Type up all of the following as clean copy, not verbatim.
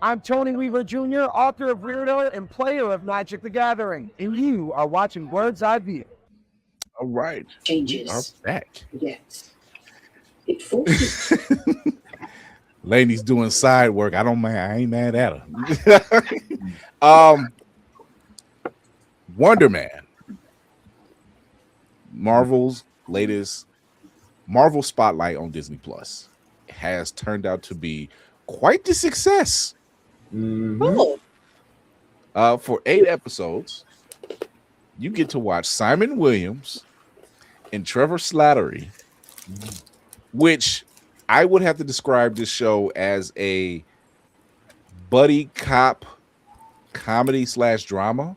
I'm Tony Weaver Jr., author of Weirdo and player of Magic the Gathering, and you are watching Blerds, Eyeview. All right. We are Changes. back. Yes. It forces. Lainey's doing side work. I ain't mad at her. Wonder Man. Marvel's latest Marvel Spotlight on Disney Plus has turned out to be quite the success. Oh, For 8 episodes, you get to watch Simon Williams and Trevor Slattery, which I would have to describe this show as a buddy cop comedy / drama.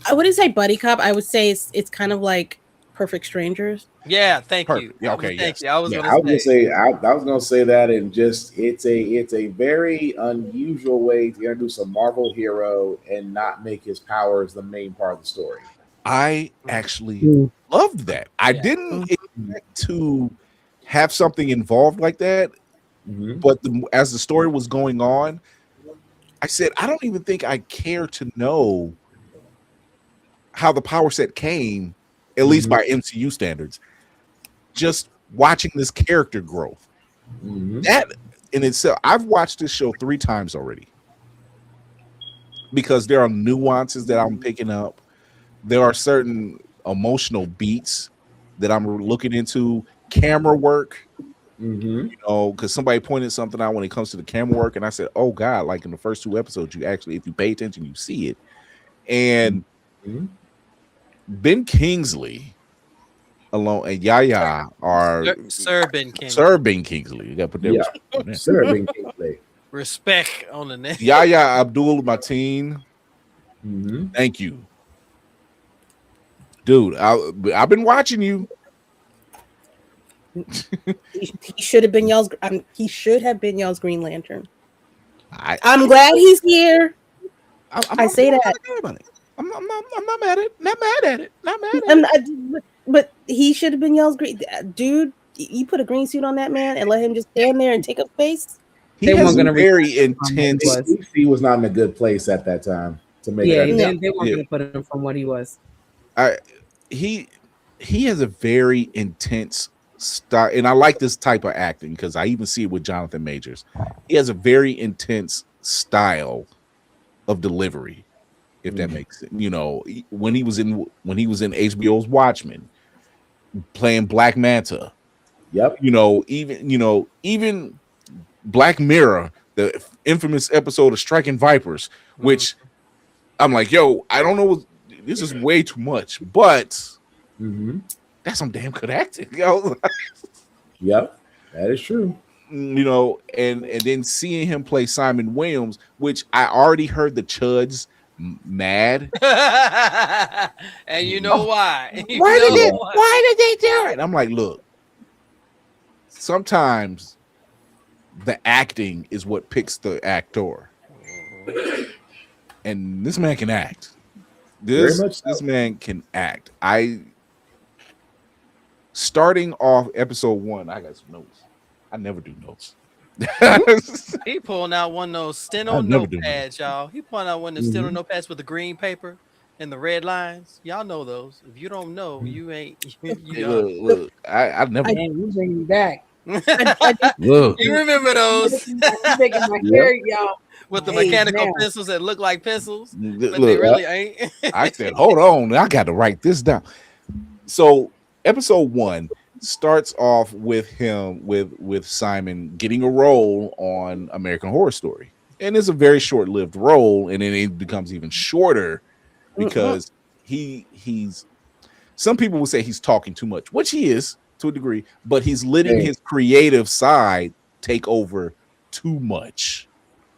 I wouldn't say buddy cop. I would say it's kind of like Perfect Strangers. Yeah, thank you. Yeah, okay, Thank yes. you. I was Yeah, gonna say. I was gonna say that, and just it's a very unusual way to introduce a Marvel hero and not make his powers the main part of the story. I actually loved that. I didn't expect to have something involved like that, but as the story was going on, I said, I don't even think I care to know how the power set came, at least by MCU standards. Just watching this character growth. That in itself, I've watched this show 3 times already because there are nuances that I'm picking up. There are certain emotional beats that I'm looking into, camera work, you know, because somebody pointed something out when it comes to the camera work, and I said, oh God, like in the first 2 episodes, you actually, if you pay attention, you see it. And Ben Kingsley alone and Yaya are Sir Ben Kingsley. Sir Ben Kingsley. You got to put that Sir Ben Kingsley. Respect on the name. Yaya Abdul Mateen. Thank you, dude. I've been watching you. He should have been y'all's. He should have been y'all's Green Lantern. I'm glad he's here. I say that. I'm not mad at it. Not mad at it. Not mad at it. But he should have been y'all's green dude. You put a green suit on that man and let him just stand there and take up space. He has a very intense. He was not in a good place at that time to make. They weren't going to put him from what he was. He has a very intense style, and I like this type of acting because I even see it with Jonathan Majors. He has a very intense style of delivery, if that makes sense. You know, when he was in HBO's Watchmen, playing Black Manta. Yep. You know, even Black Mirror, the infamous episode of Striking Vipers, which I'm like, yo, I don't know, this is way too much, but that's some damn good acting, yo. Yep, that is true. You know, and then seeing him play Simon Williams, which I already heard the Chuds mad. And you know why? Why did they do it? I'm like, look, sometimes the acting is what picks the actor. And this man can act. This man can act. Starting off episode 1, I got some notes. I never do notes. He pulling out one of those steno notepads, y'all. He pulling out one of those steno notepads with the green paper and the red lines. Y'all know those. If you don't know, you ain't. Look, I never. You bring me back. Look. You remember those? Y'all. With the mechanical pencils that look like pencils, but Look, they really ain't. I said, hold on, I got to write this down. So, episode 1 starts off with him with Simon getting a role on American Horror Story, and it's a very short-lived role, and then it becomes even shorter because he's. Some people would say he's talking too much, which he is to a degree, but he's letting his creative side take over too much.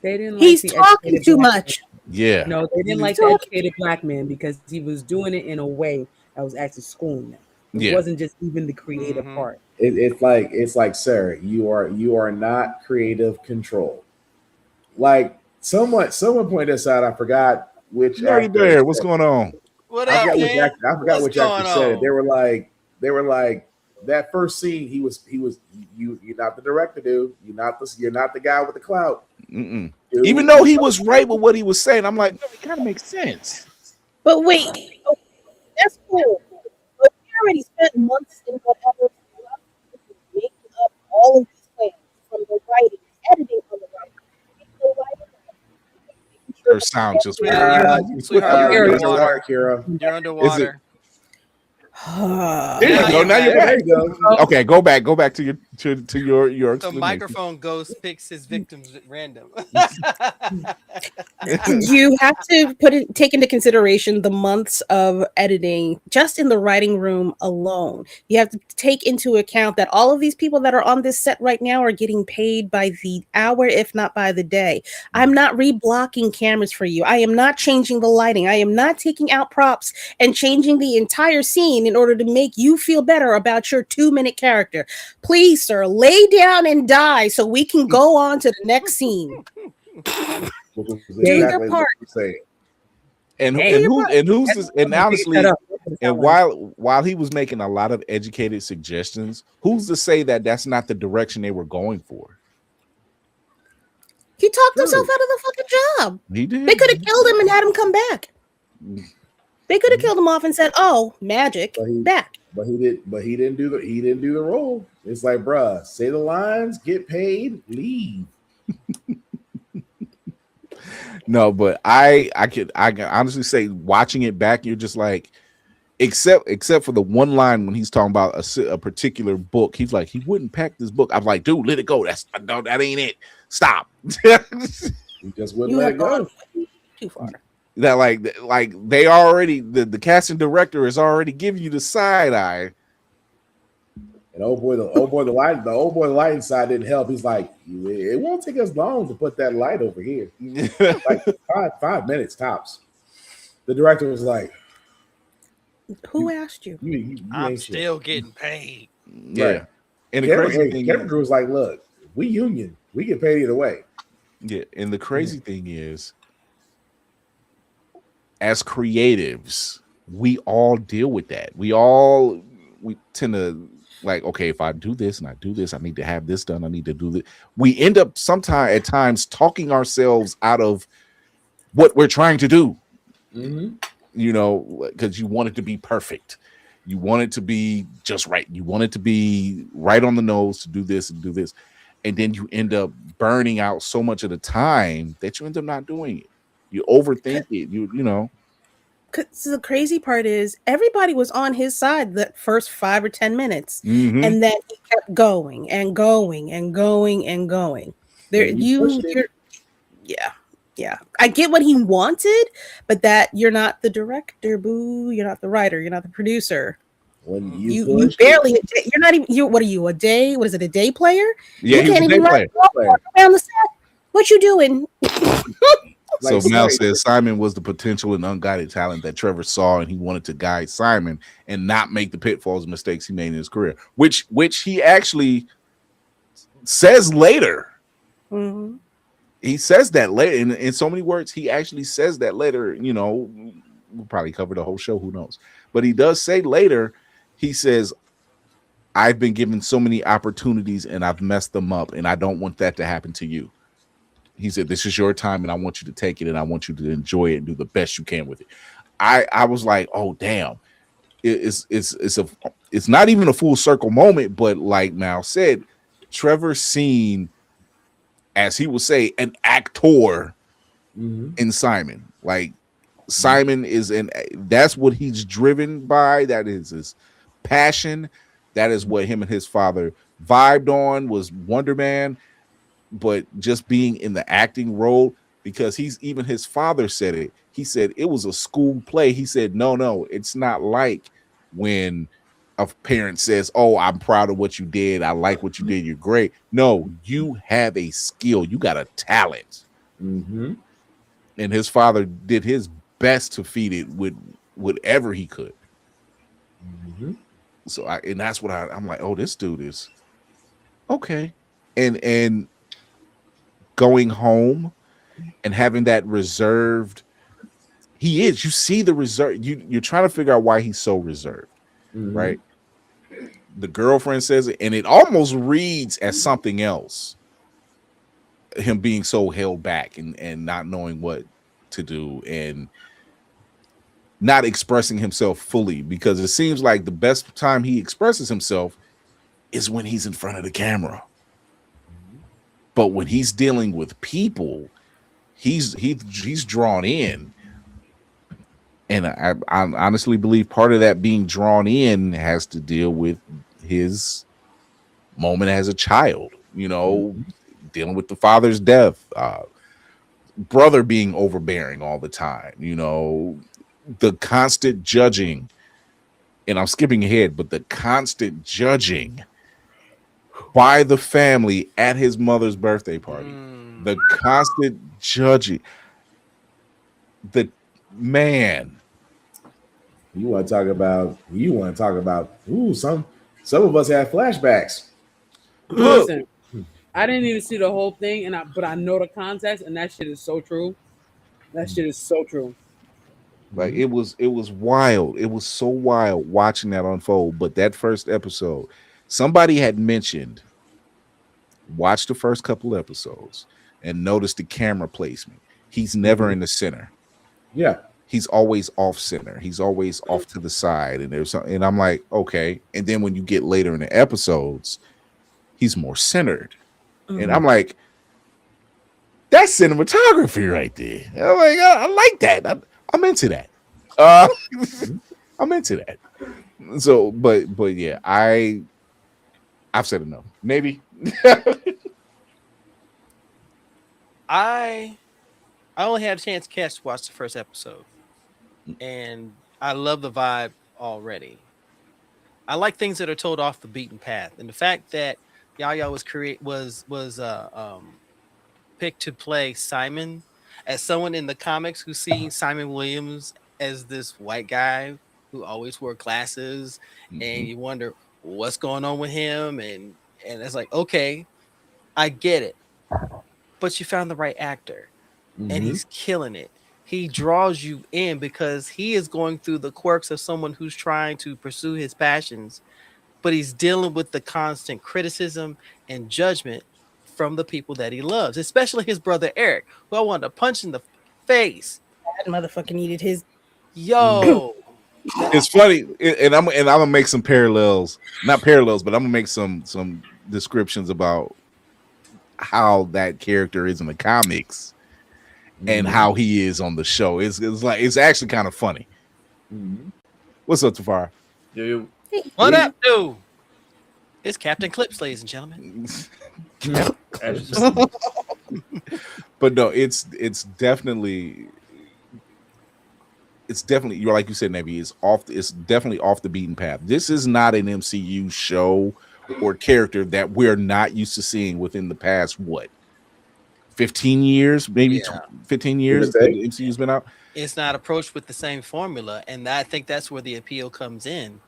They didn't. He's talking too much. Yeah. No, they didn't like the educated black man because he was doing it in a way that was actually schooling them. It wasn't just even the creative part. It's like, sir, you are not creative control. Like someone pointed this out. I forgot which. Larry Bear, what's going on? What up, man? I forgot which actor said it. They were like, that first scene, you're not the director, dude. You're not the guy with the clout. Dude, even though he was right with what he was saying, I'm like, no, it kind of makes sense. But wait, that's cool. But we already spent months in whatever making up all of these plans, from the writing, editing on the writing. Her sound just You're underwater. Kira. You're underwater. There you go. Now you're back. There you go. Okay, go back to your The explanation. microphone ghost picks his victims at random. You have to take into consideration the months of editing just in the writing room alone. You have to take into account that all of these people that are on this set right now are getting paid by the hour, if not by the day. I'm not reblocking cameras for you. I am not changing the lighting. I am not taking out props and changing the entire scene in order to make you feel better about your 2-minute character. Please, sir, lay down and die so we can go on to the next scene. Do your part. And honestly, and while he was making a lot of educated suggestions, who's to say that that's not the direction they were going for? He talked himself out of the fucking job. He did. They could have killed him and had him come back. They could have killed him off and said, "Oh, magic, back." But he didn't do the role. It's like, bruh, say the lines, get paid, leave. No, but I can honestly say, watching it back, you're just like, except for the one line when he's talking about a particular book, he's like, he wouldn't pack this book. I'm like, dude, let it go. That ain't it. Stop. He just wouldn't let it go. Too far. That like they already the casting director is already giving you the side eye. And the lighting side didn't help. He's like, it won't take us long to put that light over here. Like 5 minutes tops. The director was like, "Who asked you? I'm still getting paid." Yeah. Right. And the crazy thing Kevin Crew was like, look, we union. We get paid either way. Yeah. And the crazy thing is, as creatives, we all deal with that. We tend to like, okay, if I do this and I do this, I need to have this done. I need to do this. We end up at times talking ourselves out of what we're trying to do. Mm-hmm. You know, because you want it to be perfect. You want it to be just right. You want it to be right on the nose to do this and do this. And then you end up burning out so much of the time that you end up not doing it. You overthink it. You know. Because the crazy part is everybody was on his side the first 5 or 10 minutes, and then he kept going and going and going and going. Yeah. I get what he wanted, but that you're not the director, boo. You're not the writer. You're not the producer. When you barely, you're not even. What are you? A day? What is it? A day player? Yeah, you can't even run around the set. What you doing? So Mel says Simon was the potential and unguided talent that Trevor saw, and he wanted to guide Simon and not make the pitfalls and mistakes he made in his career, which he actually says later. Mm-hmm. He says that later in so many words. He actually says that later. You know, we'll probably cover the whole show. Who knows? But he does say later. He says, "I've been given so many opportunities and I've messed them up, and I don't want that to happen to you." He said, "This is your time, and I want you to take it, and I want you to enjoy it and do the best you can with it." I was like, "Oh damn!" It's not even a full circle moment, but like Mal said, Trevor's seen, as he will say, an actor in Simon. Like Simon is that's what he's driven by. That is his passion. That is what him and his father vibed on, was Wonder Man. But just being in the acting role, because even his father said it. He said it was a school play. He said, no, it's not like when a parent says, "Oh, I'm proud of what you did. I like what you did. You're great." No, you have a skill. You got a talent. Mm-hmm. And his father did his best to feed it with whatever he could. Mm-hmm. So that's what I'm like, oh, this dude is okay. And going home and having that reserved, you see the reserve. You're trying to figure out why he's so reserved, right? The girlfriend says it, and it almost reads as something else. Him being so held back and not knowing what to do and not expressing himself fully, because it seems like the best time he expresses himself is when he's in front of the camera. But when he's dealing with people, he's drawn in. And I honestly believe part of that being drawn in has to deal with his moment as a child, dealing with the father's death, brother being overbearing all the time, the constant judging. And I'm skipping ahead, but the constant judging by the family at his mother's birthday party, the constant judging. The man. You want to talk about some of us had flashbacks. Listen, I didn't even see the whole thing, but I know the context, and that shit is so true. That shit is so true. Like it was wild. It was so wild watching that unfold. But that first episode, somebody had mentioned, watch the first couple episodes and notice the camera placement. He's never in the center. Yeah. He's always off center. He's always off to the side. And there's something, and I'm like, okay. And then when you get later in the episodes, he's more centered. And I'm like, that's cinematography right there. I'm like, I like that. I'm into that. I'm into that. So, but yeah, I've said enough. Maybe. I only had a chance to watch the first episode, and I love the vibe already. I like things that are told off the beaten path, and the fact that Yahya was picked to play Simon, as someone in the comics who's seen Simon Williams as this white guy who always wore glasses, and you wonder what's going on with him, and it's like, okay, I get it, but you found the right actor, and he's killing it. He draws you in because he is going through the quirks of someone who's trying to pursue his passions, but he's dealing with the constant criticism and judgment from the people that he loves, especially his brother Eric, who I wanted to punch in the face. That motherfucker needed his. Yo, it's funny, and I'm gonna make some parallels, not parallels, but I'm gonna make some descriptions about how that character is in the comics and how he is on the show. It's actually kind of funny. What's up, Tafara? What up, dude? It's Captain Clips, ladies and gentlemen. But no, it's definitely you're like you said, Nabi, it's definitely off the beaten path. This is not an MCU show or character that we're not used to seeing within the past 15 years, maybe 15 years that the MCU's been out. It's not approached with the same formula, and I think that's where the appeal comes in.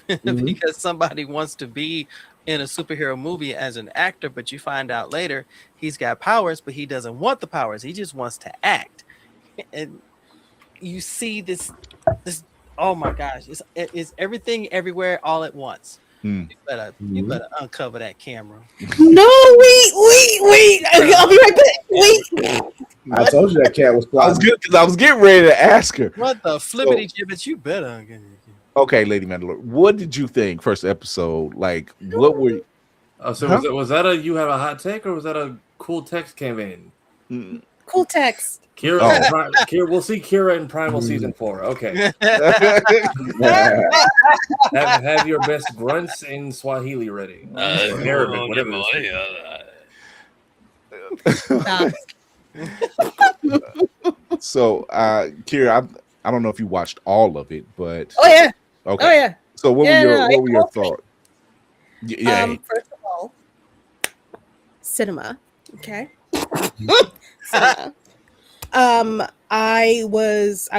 Because somebody wants to be in a superhero movie as an actor, but you find out later he's got powers, but he doesn't want the powers. He just wants to act. And you see this oh my gosh, it's everything everywhere all at once. You better uncover that camera. No, wait. I'll be right back. Wait. I told you that cat was I was good because I was getting ready to ask her. What the flippity gibbets? You better. Okay, Lady Mandalore, what did you think first episode? Like, what were? Was that a you have a hot take, or was that a cool text came in? Cool text. Kira, we'll see Kira in Primal season 4. Okay. have your best grunts in Swahili ready. Arabic, whatever. So, Kira, I don't know if you watched all of it, but yeah. Okay. Oh yeah. So, what were your thoughts? Yeah. First of all, cinema. Okay. Cinema. I was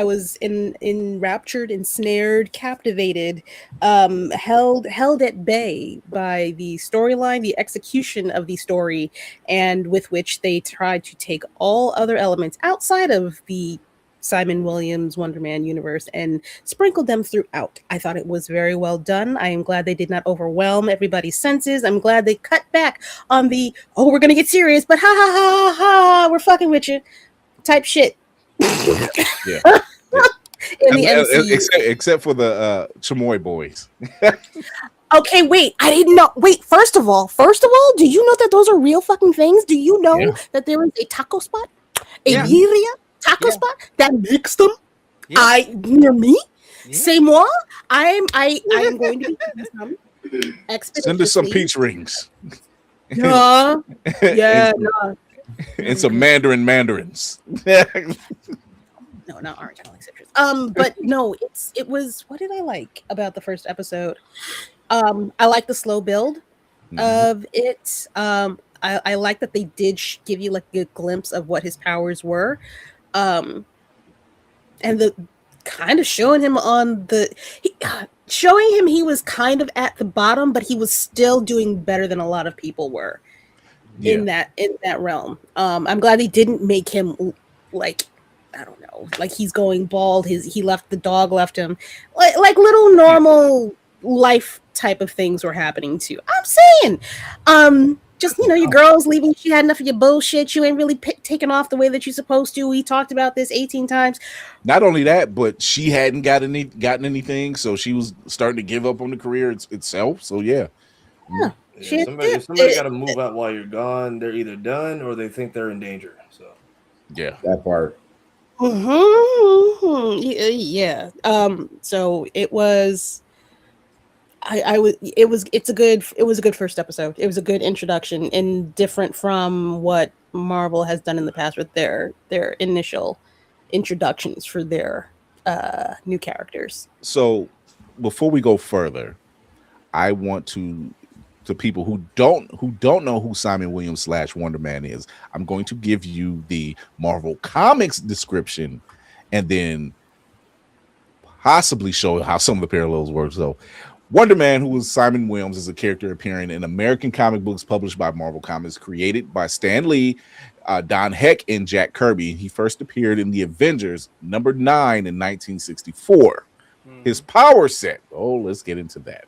enraptured, ensnared, captivated, held at bay by the storyline, the execution of the story, and with which they tried to take all other elements outside of the Simon Williams Wonder Man universe and sprinkled them throughout. I thought it was very well done. I am glad they did not overwhelm everybody's senses. I'm glad they cut back on the, oh, we're going to get serious, but ha ha ha ha, we're fucking with you type shit. Yeah. In the MCU. Except for the Chamoy boys. Okay, wait. I didn't know. Wait, first of all, do you know that those are real fucking things? Do you know that there is a taco spot, a birria taco spot that makes them? Near me. C'est moi. I am going to be some send us some peach rings. Yeah. And some mandarins. No, not orange. I don't like citrus. But no, it was. What did I like about the first episode? I like the slow build of it. I like that they did give you like a glimpse of what his powers were, and the kind of showing him he was kind of at the bottom, but he was still doing better than a lot of people were in that realm. I'm glad they didn't make him like, I don't know, like he's going bald. The dog left him, like little normal life type of things were happening too. I'm saying, just your girl's leaving. She had enough of your bullshit. You ain't really taken off the way that you're supposed to. We talked about this 18 times. Not only that, but she hadn't gotten anything, so she was starting to give up on the career itself. So somebody got to move out while you're gone. They're either done or they think they're in danger. So that part. Yeah. So it was. It was a good first episode. It was a good introduction and different from what Marvel has done in the past with their initial introductions for their new characters. So before we go further, I want to people who don't know who Simon Williams / Wonder Man is, I'm going to give you the Marvel Comics description and then possibly show how some of the parallels work. So Wonder Man, who is Simon Williams, is a character appearing in American comic books published by Marvel Comics, created by Stan Lee, Don Heck, and Jack Kirby. He first appeared in the Avengers number 9 in 1964. His power set. Oh, let's get into that.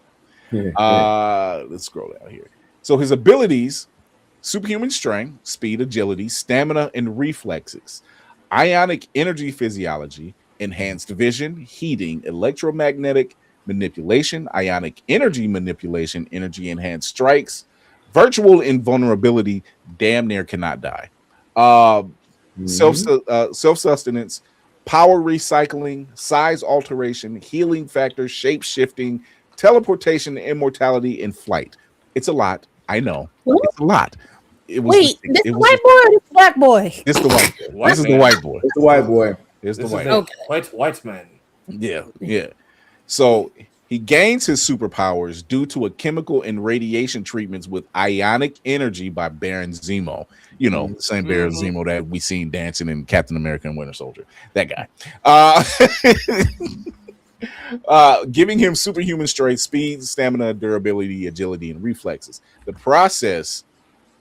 Let's scroll down here. So his abilities: superhuman strength, speed, agility, stamina, and reflexes, ionic energy physiology, enhanced vision, heating, electromagnetic manipulation, ionic energy manipulation, energy enhanced strikes, virtual invulnerability, damn near cannot die, self-sustenance, power recycling, size alteration, healing factor, shape shifting, teleportation, immortality, and flight. It's a lot. I know. What? It's a lot. Wait, this the white boy or this black boy? This the white boy. This is the white boy. It's the white boy. It's the white boy. White man. Yeah. So he gains his superpowers due to a chemical and radiation treatments with ionic energy by Baron Zemo. You know, the same Baron Zemo that we seen dancing in Captain America and Winter Soldier. That guy. Giving him superhuman strength, speed, stamina, durability, agility, and reflexes. The process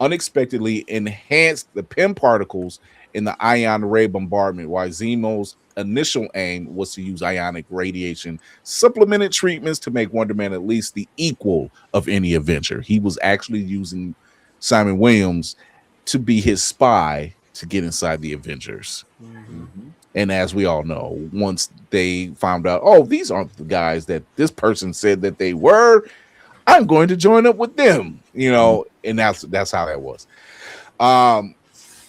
unexpectedly enhanced the PEM particles in the ion ray bombardment, while Zemo's initial aim was to use ionic radiation supplemented treatments to make Wonder Man at least the equal of any Avenger. He was actually using Simon Williams to be his spy to get inside the Avengers. And as we all know, once they found out, oh, these aren't the guys that this person said that they were, I'm going to join up with them, and that's how that was.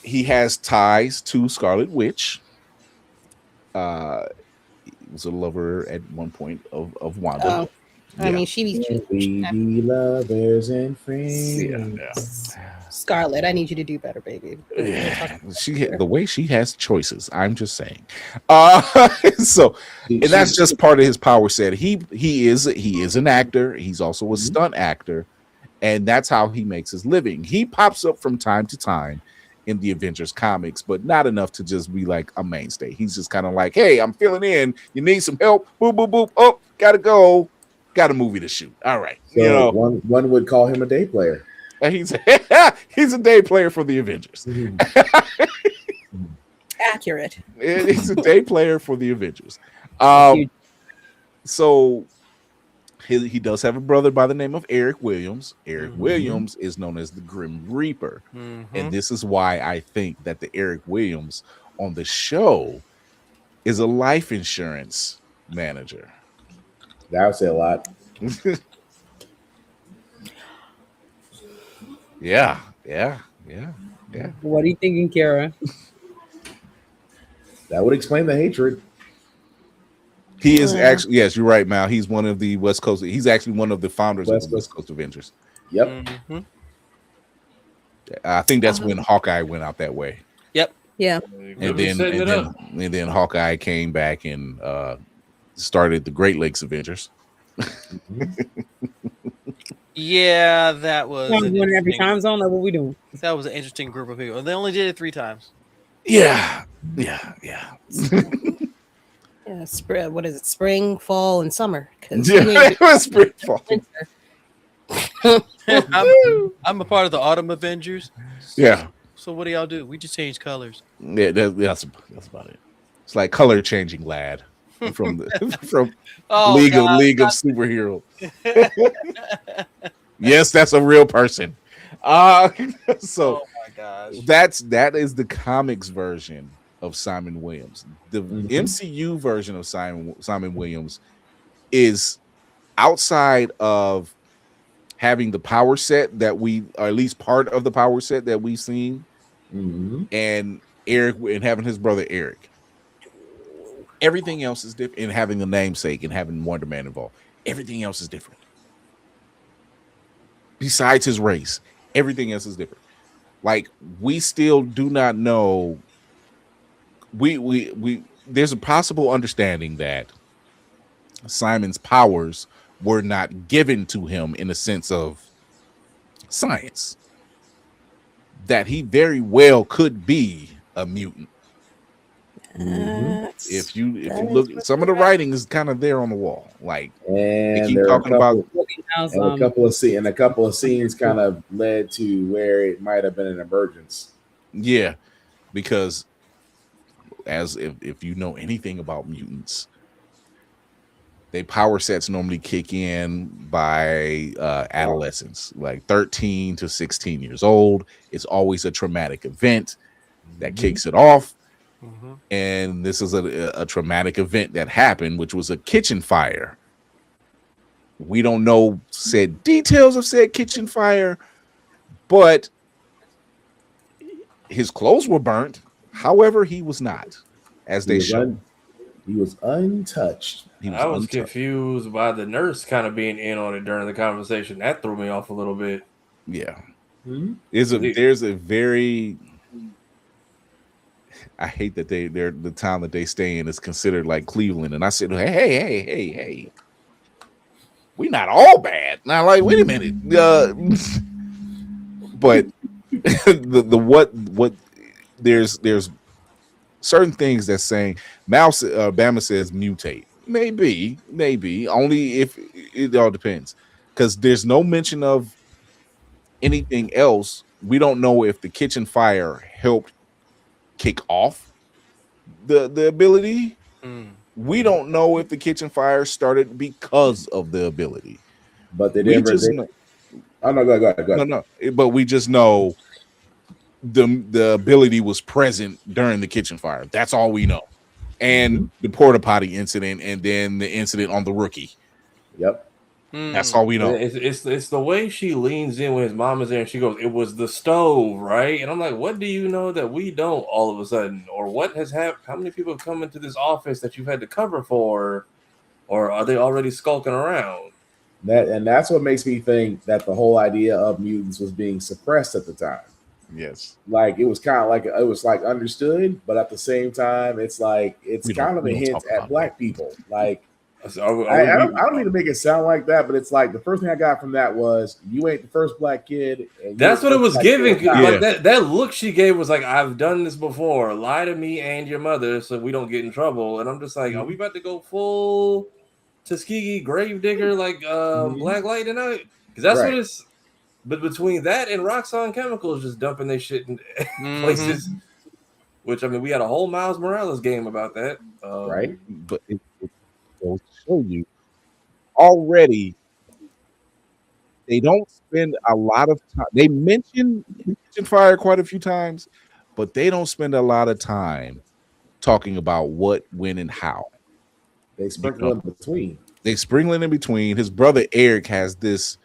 He has ties to Scarlet Witch. He was a lover at one point of Wanda. I mean, she be lovers and friends. Yeah. Scarlet, I need you to do better, baby. The way she has choices. I'm just saying. So, and that's just part of his power set. He is an actor. He's also a stunt actor, and that's how he makes his living. He pops up from time to time in the Avengers comics, but not enough to just be like a mainstay. He's just kind of like, hey, I'm filling in. You need some help? Boop, boop, boop. Oh, gotta go. Got a movie to shoot. All right. So one would call him a day player. He's a day player for the Avengers. accurate. It's a day player for the Avengers. So he does have a brother by the name of Eric Williams. Eric Williams is known as the Grim Reaper. And this is why I think that the Eric Williams on the show is a life insurance manager. That would say a lot. Yeah. What are you thinking, Kara? That would explain the hatred. He is actually, yes, you're right, Mal. He's one of the West Coast. He's actually one of the founders of the West Coast Avengers. Yep. I think that's when Hawkeye went out that way. Yep. Yeah. And then Hawkeye came back and started the Great Lakes Avengers. Yeah, that was doing it every time zone. Like, what we doing? That was an interesting group of people. They only did it 3 times. Yeah. Yeah, what is it? Spring, fall, and summer. Spring, fall. I'm a part of the Autumn Avengers. Yeah. So what do y'all do? We just change colors. Yeah, that's about it. It's like color changing lad from League of Superheroes. Yes, that's a real person. So oh my gosh, that is the comics version of Simon Williams. The MCU version of Simon Williams is outside of having the power set that we, or at least part of the power set that we've seen, and Eric and having his brother Eric. Everything else is different, and having the namesake and having Wonder Man involved. Everything else is different. Besides his race, everything else is different. Like, we still do not know. We there's a possible understanding that Simon's powers were not given to him in a sense of science. That he very well could be a mutant. If you look, some of the writing is kind of there on the wall. Like, and they keep talking about a couple of scenes kind of led to where it might have been an emergence. Yeah, because as if you know anything about mutants, they power sets normally kick in by adolescence, like 13 to 16 years old. It's always a traumatic event that kicks it off. And this is a traumatic event that happened, which was a kitchen fire. We don't know said details of said kitchen fire, but his clothes were burnt. However, he was not, as they showed. He was untouched. I was confused by the nurse kind of being in on it during the conversation. That threw me off a little bit. Yeah. There's a very, I hate that they're the town that they stay in is considered like Cleveland. And I said, hey, we not all bad. Now, like, wait a minute. But what there's certain things that's saying Bama says mutate. Maybe only if it all depends, because there's no mention of anything else. We don't know if the kitchen fire helped kick off the ability. We don't know if the kitchen fire started because of the ability, but they didn't. Oh no, go ahead. No, but we just know the ability was present during the kitchen fire. That's all we know. And the porta potty incident, and then the incident on the rookie. Yep. That's all we know. It's the way she leans in when his mom is there and she goes, "It was the stove, right?" And I'm like, what do you know that we don't all of a sudden? Or what has happened? How many people have come into this office that you've had to cover for? Or are they already skulking around? That's what makes me think that the whole idea of mutants was being suppressed at the time. Yes. Like, it was kind of like, it was like understood, but at the same time, it's like, it's kind of a hint at black people. Like, I don't mean to make it sound like that, but it's like the first thing I got from that was, you ain't the first black kid. That's what it was giving. Like that look she gave was like, I've done this before. Lie to me and your mother so we don't get in trouble. And I'm just like, are we about to go full Tuskegee Gravedigger like Black Light tonight? Because that's what it's. But between that and Roxxon Chemicals just dumping their shit in places. Which I mean, we had a whole Miles Morales game about that, right? But it goes to show you already they don't spend a lot of time. They mention fire quite a few times, but they don't spend a lot of time talking about what, when, and how. They sprinkle in between. They sprinkling in between. His brother Eric has this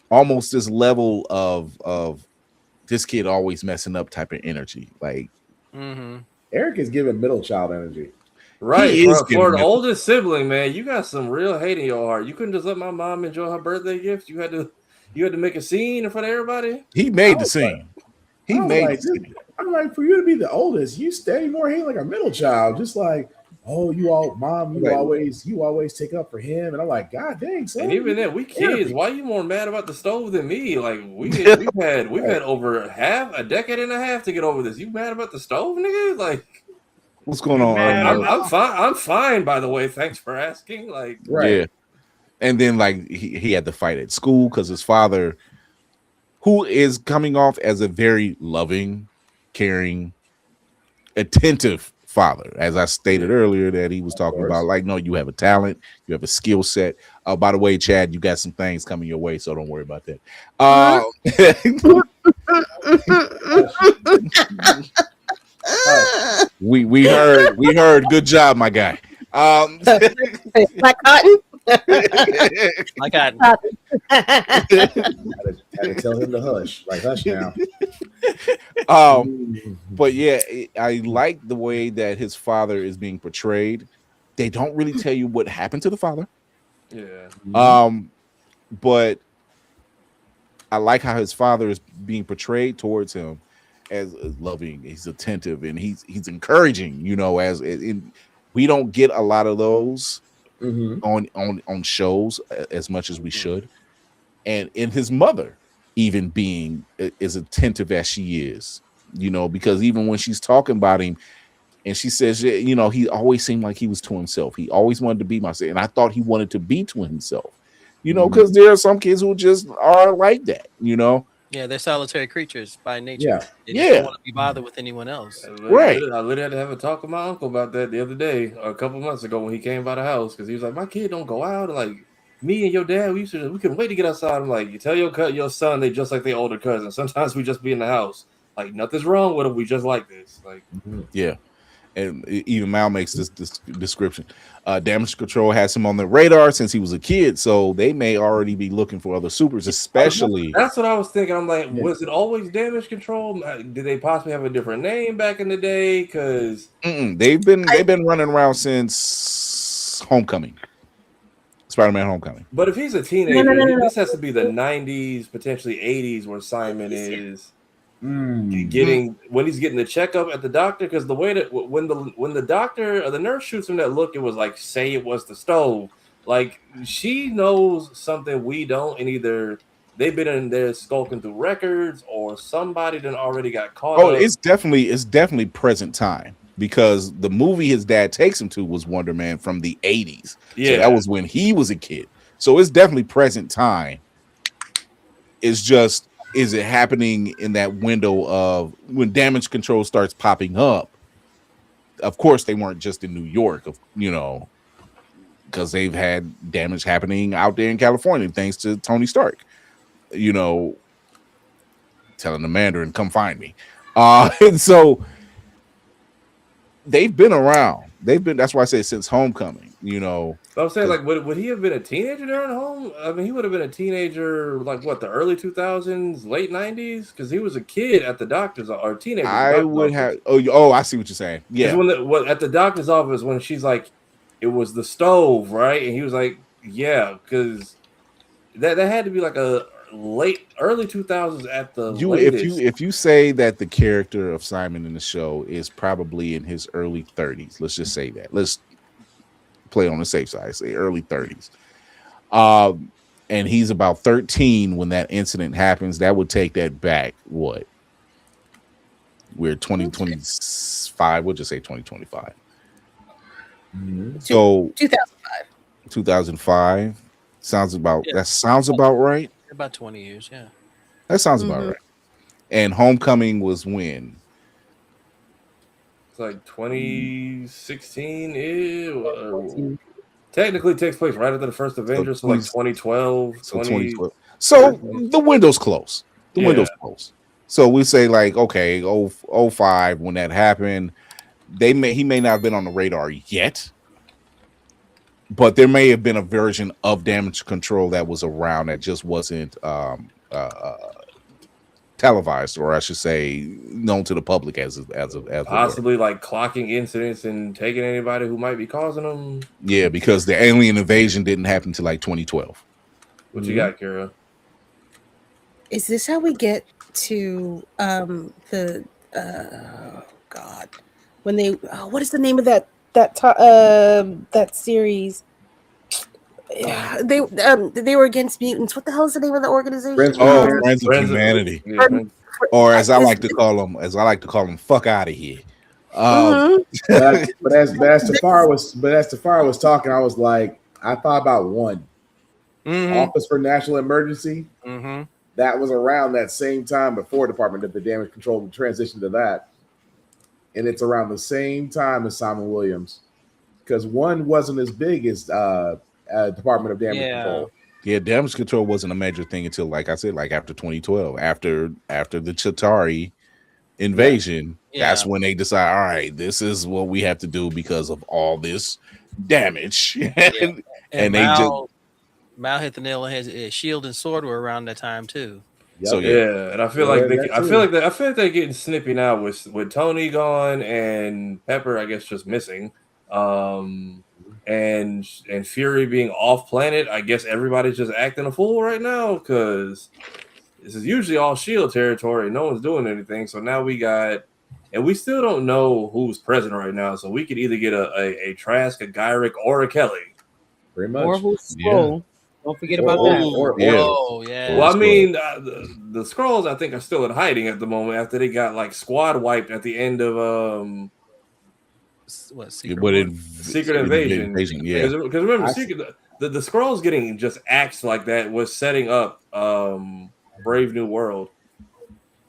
almost this level of this kid always messing up type of energy. Like Eric is giving middle child energy. Right, for the oldest sibling, man, you got some real hate in your heart. You couldn't just let my mom enjoy her birthday gift. You had to make a scene in front of everybody. He made the scene. He made the scene. I'm like, for you to be the oldest, you stay more hate like a middle child. Just like, oh, you always take up for him. And I'm like, God dang, son. And even then, we kids, why are you more mad about the stove than me? Like we've had over a decade and a half to get over this. You mad about the stove, nigga? Like, what's going on? I'm fine. I'm fine, by the way. Thanks for asking. Like, yeah. And then like he had to fight at school because his father, who is coming off as a very loving, caring, attentive father, as I stated earlier, that he was talking about, like, no, you have a talent, you have a skill set. By the way, Chad, you got some things coming your way, so don't worry about that. We heard. Good job, my guy. Like cotton. Like cotton. Had to tell him to hush. Like, hush now. But yeah, I like the way that his father is being portrayed. They don't really tell you what happened to the father. Yeah. But I like how his father is being portrayed towards him as loving, he's attentive, and he's encouraging, you know, we don't get a lot of those on shows as much as we should. And in his mother even being as attentive as she is, you know, because even when she's talking about him and she says, you know, he always seemed like he was to himself. He always wanted to be myself. And I thought he wanted to be to himself, you know, because there are some kids who just are like that, you know. Yeah, they're solitary creatures by nature. Yeah. They just don't want to be bothered with anyone else. Right. I literally had to have a talk with my uncle about that the other day, or a couple months ago, when he came by the house, because he was like, my kid don't go out. Like, me and your dad, we couldn't wait to get outside. I'm like, you tell your son they just like their older cousin. Sometimes we just be in the house. Like, nothing's wrong with them. We just like this. Like, yeah. And even Mal makes this description. Damage Control has him on the radar since he was a kid, so they may already be looking for other supers, especially. That's what I was thinking. I'm like, was it always Damage Control? Did they possibly have a different name back in the day? Because they've been running around since Homecoming, Spider-Man Homecoming. But if he's a teenager, this has to be the 90s, potentially 80s, where Simon is. Getting when he's getting the checkup at the doctor, because the way that when the doctor or the nurse shoots him that look, it was like, say it was the stove. Like, she knows something we don't, and either they've been in there skulking through records or somebody done already got caught. Oh, it's definitely present time, because the movie his dad takes him to was Wonder Man from the 80s. Yeah, so that was when he was a kid. So it's definitely present time. It's just, is it happening in that window of when Damage Control starts popping up? Of course, they weren't just in New York, you know, because they've had damage happening out there in California, thanks to Tony Stark, you know, telling the Mandarin, come find me. And so they've been around. That's why I say since Homecoming, you know. I'm saying, like, would he have been a teenager during home? I mean, he would have been a teenager, like, what, the early 2000s, late 90s? Because he was a kid at the doctor's, or teenager. I would have. Oh, I see what you're saying. Yeah. When at the doctor's office, when she's like, it was the stove, right? And he was like, yeah, because that had to be like a early 2000s at the latest. If you say that the character of Simon in the show is probably in his early 30s, let's just say that. Let's play on the safe side, say early 30s. And he's about 13 when that incident happens. That would take that back. What? We're 2025. We'll just say 2025. So 2005 sounds about that sounds about right. About 20 years, yeah. That sounds about right. And Homecoming was when? It's like 2016. Technically takes place right after the first Avengers, so like 2012. So 2012. So the window's closed. The window's closed. So we say like, okay, 05 when that happened, he may not have been on the radar yet, but there may have been a version of Damage Control that was around that just wasn't televised, or I should say, known to the public as possibly like clocking incidents and taking anybody who might be causing them. Yeah, because the alien invasion didn't happen till like 2012. What you got, Kira? Is this how we get to the God, when they what is the name of that series? They were against mutants. What the hell is the name of the organization? Friends of Humanity, or as I like to call them, fuck out of here. But as Tafari was talking, I was like, I thought about one Office for National Emergency. That was around that same time before Department of the Damage Control transitioned to that, and it's around the same time as Simon Williams, because one wasn't as big as Department of Damage Control. Yeah, Damage Control wasn't a major thing until, like I said, like after 2012, after the Chitauri invasion. That's when they decide, all right, this is what we have to do because of all this damage. and they Mal hit the nail on his Shield and Sword were around that time too. So and I feel like they're getting snippy now with Tony gone and Pepper, I guess, just missing. And Fury being off planet. I guess everybody's just acting a fool right now because this is usually all Shield territory. No one's doing anything. So now we got, and we still don't know who's president right now. So we could either get a Trask, a Gyrick, or a Kelly. Pretty much. Or who's Scroll. Don't forget about that. Well, I mean, the Skrulls I think are still in hiding at the moment after they got like squad wiped at the end of Secret Invasion. Yeah, because remember, the Skrulls getting just axed like that was setting up Brave New World.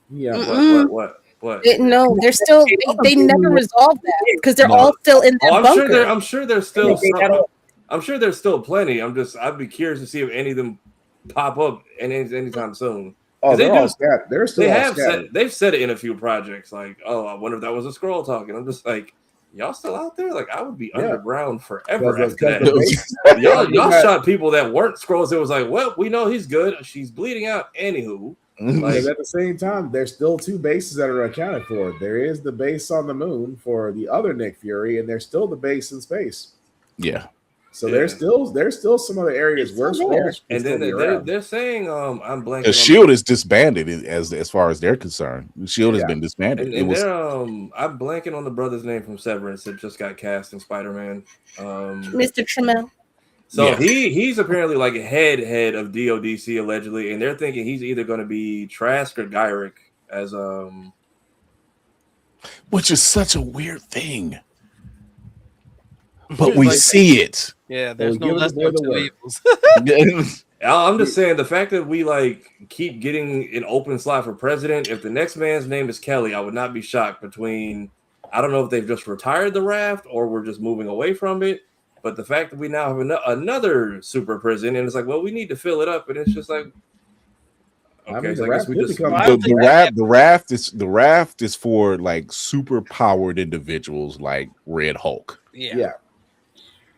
Yeah. What? No, they're still. They never resolved that because they're all still in that bunker. I'm sure there's still. I'm sure there's still plenty. I'd be curious to see if any of them pop up anytime soon. Oh, they're all scattered. They've said it in a few projects. Like, oh, I wonder if that was a Skrull talking. I'm just like, y'all still out there? Like, I would be underground forever after that. y'all shot people that weren't Skrulls. It was like, well, we know he's good. She's bleeding out. Anywho. Like, at the same time, there's still two bases that are accounted for. There is the base on the moon for the other Nick Fury, and there's still the base in space. Yeah. So there's still some other areas where Skrulls and then they're saying I'm blanking. The Shield is disbanded as far as they're concerned. The Shield has been disbanded. And I'm blanking on the brother's name from Severance that just got cast in Spider-Man. Mr. Trammell. So he's apparently like head of DODC allegedly, and they're thinking he's either going to be Trask or Gyrick as which is such a weird thing. But we see it. Yeah, there's no less than two evils. I'm just saying the fact that we like keep getting an open slot for president. If the next man's name is Kelly, I would not be shocked. I don't know if they've just retired the Raft or we're just moving away from it. But the fact that we now have another super prison, and it's like, well, we need to fill it up, and it's just like, okay, so I guess we just the raft is for like super powered individuals like Red Hulk. Yeah.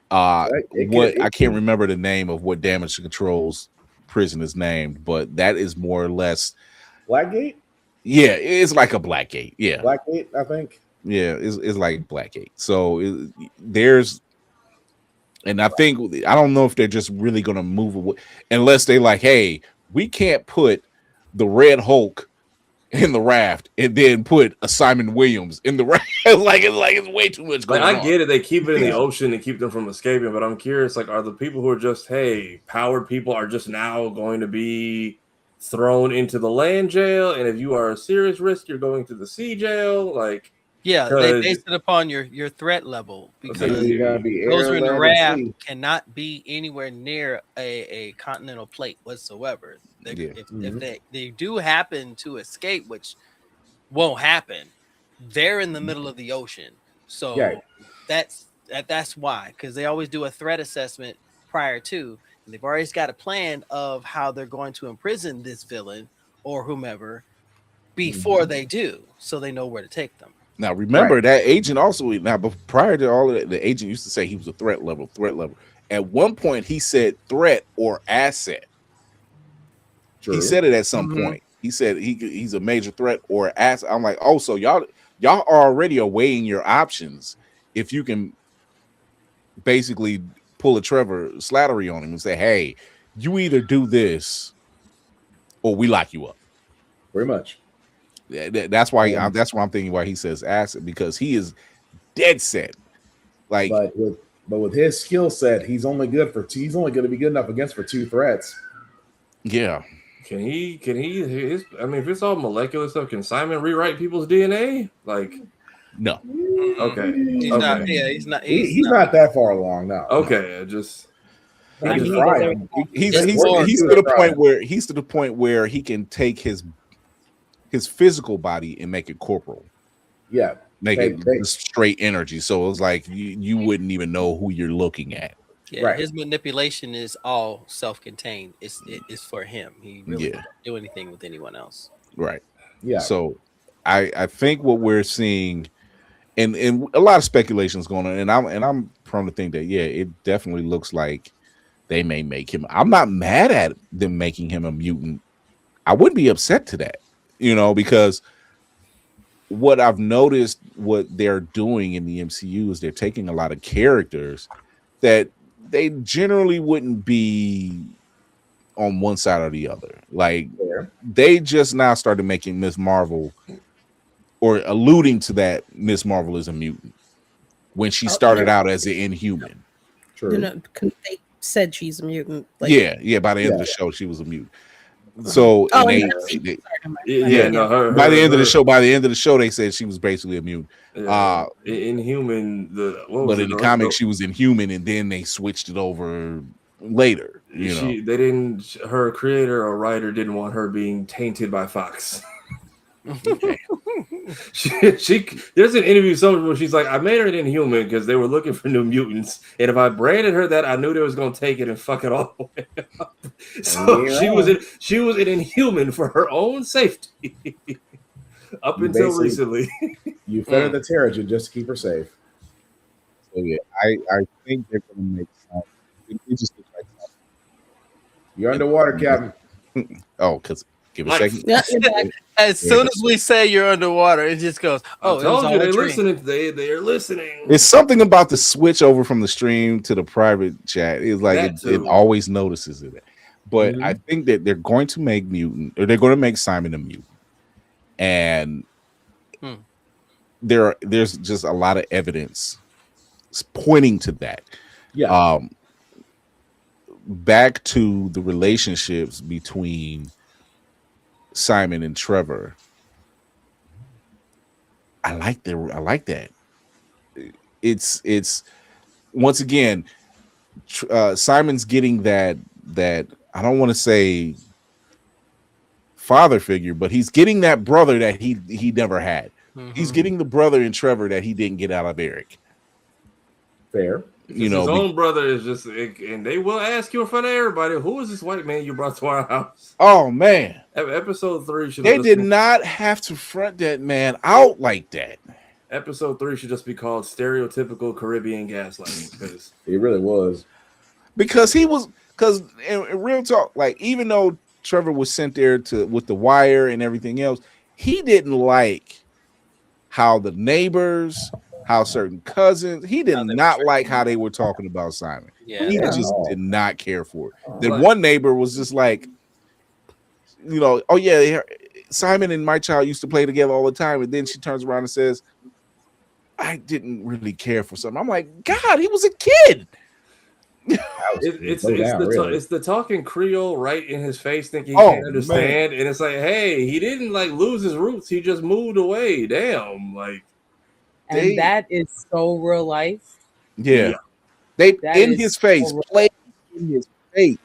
I can't remember the name of what Damage Control's prison is named, but that is more or less Blackgate. Yeah, it's like a Blackgate. Yeah, Blackgate, I think. Yeah, it's like Blackgate. So and I don't know if they're just really going to move away unless they like, hey, we can't put the Red Hulk in the Raft and then put a Simon Williams in the Raft. it's way too much going on. I get it. They keep it in the ocean and keep them from escaping, but I'm curious, like, are the people who are just, hey, powered people are just now going to be thrown into the land jail? And if you are a serious risk, you're going to the sea jail? Like, yeah, they base it upon your threat level because those who are in the Raft cannot be anywhere near a continental plate whatsoever. If they do happen to escape, which won't happen, they're in the middle of the ocean. So Yeah. that's why, because they always do a threat assessment prior to, and they've always got a plan of how they're going to imprison this villain or whomever before they do, so they know where to take them. Now remember that agent also prior to all of that, the agent used to say he was a threat level. At one point he said threat or asset. True. He said it at some point. He said he's a major threat or asset. I'm like, oh, so y'all already are weighing your options if you can basically pull a Trevor Slattery on him and say, hey, you either do this or we lock you up. Very much. That's why I'm thinking why he says asset, because he is dead set. Like, but with his skill set, he's only going to be good enough against for 2 threats. Yeah. Can he I mean, if it's all molecular stuff, can Simon rewrite people's DNA? Like, no. Okay. He's not. Yeah, he's not. He's not that far along now. Okay, just. He's to the point where he can take his physical body and make it corporal. Yeah. Make it straight energy. So it's like you wouldn't even know who you're looking at. Yeah, his manipulation is all self-contained. It's for him. He really doesn't do anything with anyone else. Right. Yeah. So I think what we're seeing, and a lot of speculation is going on, and I'm prone to think that it definitely looks like they may make him. I'm not mad at them making him a mutant. I wouldn't be upset to that, because what I've noticed what they're doing in the MCU is they're taking a lot of characters that they generally wouldn't be on one side or the other. Like they just now started making Miss Marvel, or alluding to that Miss Marvel is a mutant when she started out as an Inhuman. True. They said she's a mutant. Like, by the end of the show, she was a mutant. So by the end of the show, they said she was basically a mutant. Inhuman. But in the comics, she was Inhuman, and then they switched it over later. They didn't. Her creator or writer didn't want her being tainted by Fox. she there's an interview somewhere where she's like, I made her an Inhuman because they were looking for new mutants, and if I branded her that, I knew they was gonna take it and fuck it all the way up. So she was an Inhuman for her own safety up until recently. You fed her the Terrigen just to keep her safe. So I think they're gonna make some. It just looks like something. You're underwater, Captain. Because give a second. As soon as we say you're underwater, it just goes, oh, they're listening. They're listening. It's something about the switch over from the stream to the private chat. It's like it always notices it. But I think that they're going to make they're going to make Simon a mutant. And there's just a lot of evidence pointing to that. Yeah. Back to the relationships between Simon and Trevor. I like that. It's once again, Simon's getting that I don't want to say father figure, but he's getting that brother that he never had. He's getting the brother in Trevor that he didn't get out of Eric. Fair. His own brother is just, and they will ask you in front of everybody, who is this white man you brought to our house? Oh man, episode 3 should. They did not have to front that man out like that. Episode 3 should just be called stereotypical Caribbean gaslighting, because it really was. Because in real talk, like even though Trevor was sent there with the wire and everything else, he didn't like how the neighbors. How certain cousins, he did not like how they were talking about Simon. Yeah. He just did not care for it. Then one neighbor was just like, oh yeah, Simon and my child used to play together all the time. And then she turns around and says, I didn't really care for something. I'm like, God, he was a kid. It's the talking Creole right in his face, thinking he can't understand. Man. And it's like, hey, he didn't like lose his roots. He just moved away. Damn, like. And that is so real life. Yeah. They in his face, play in his face.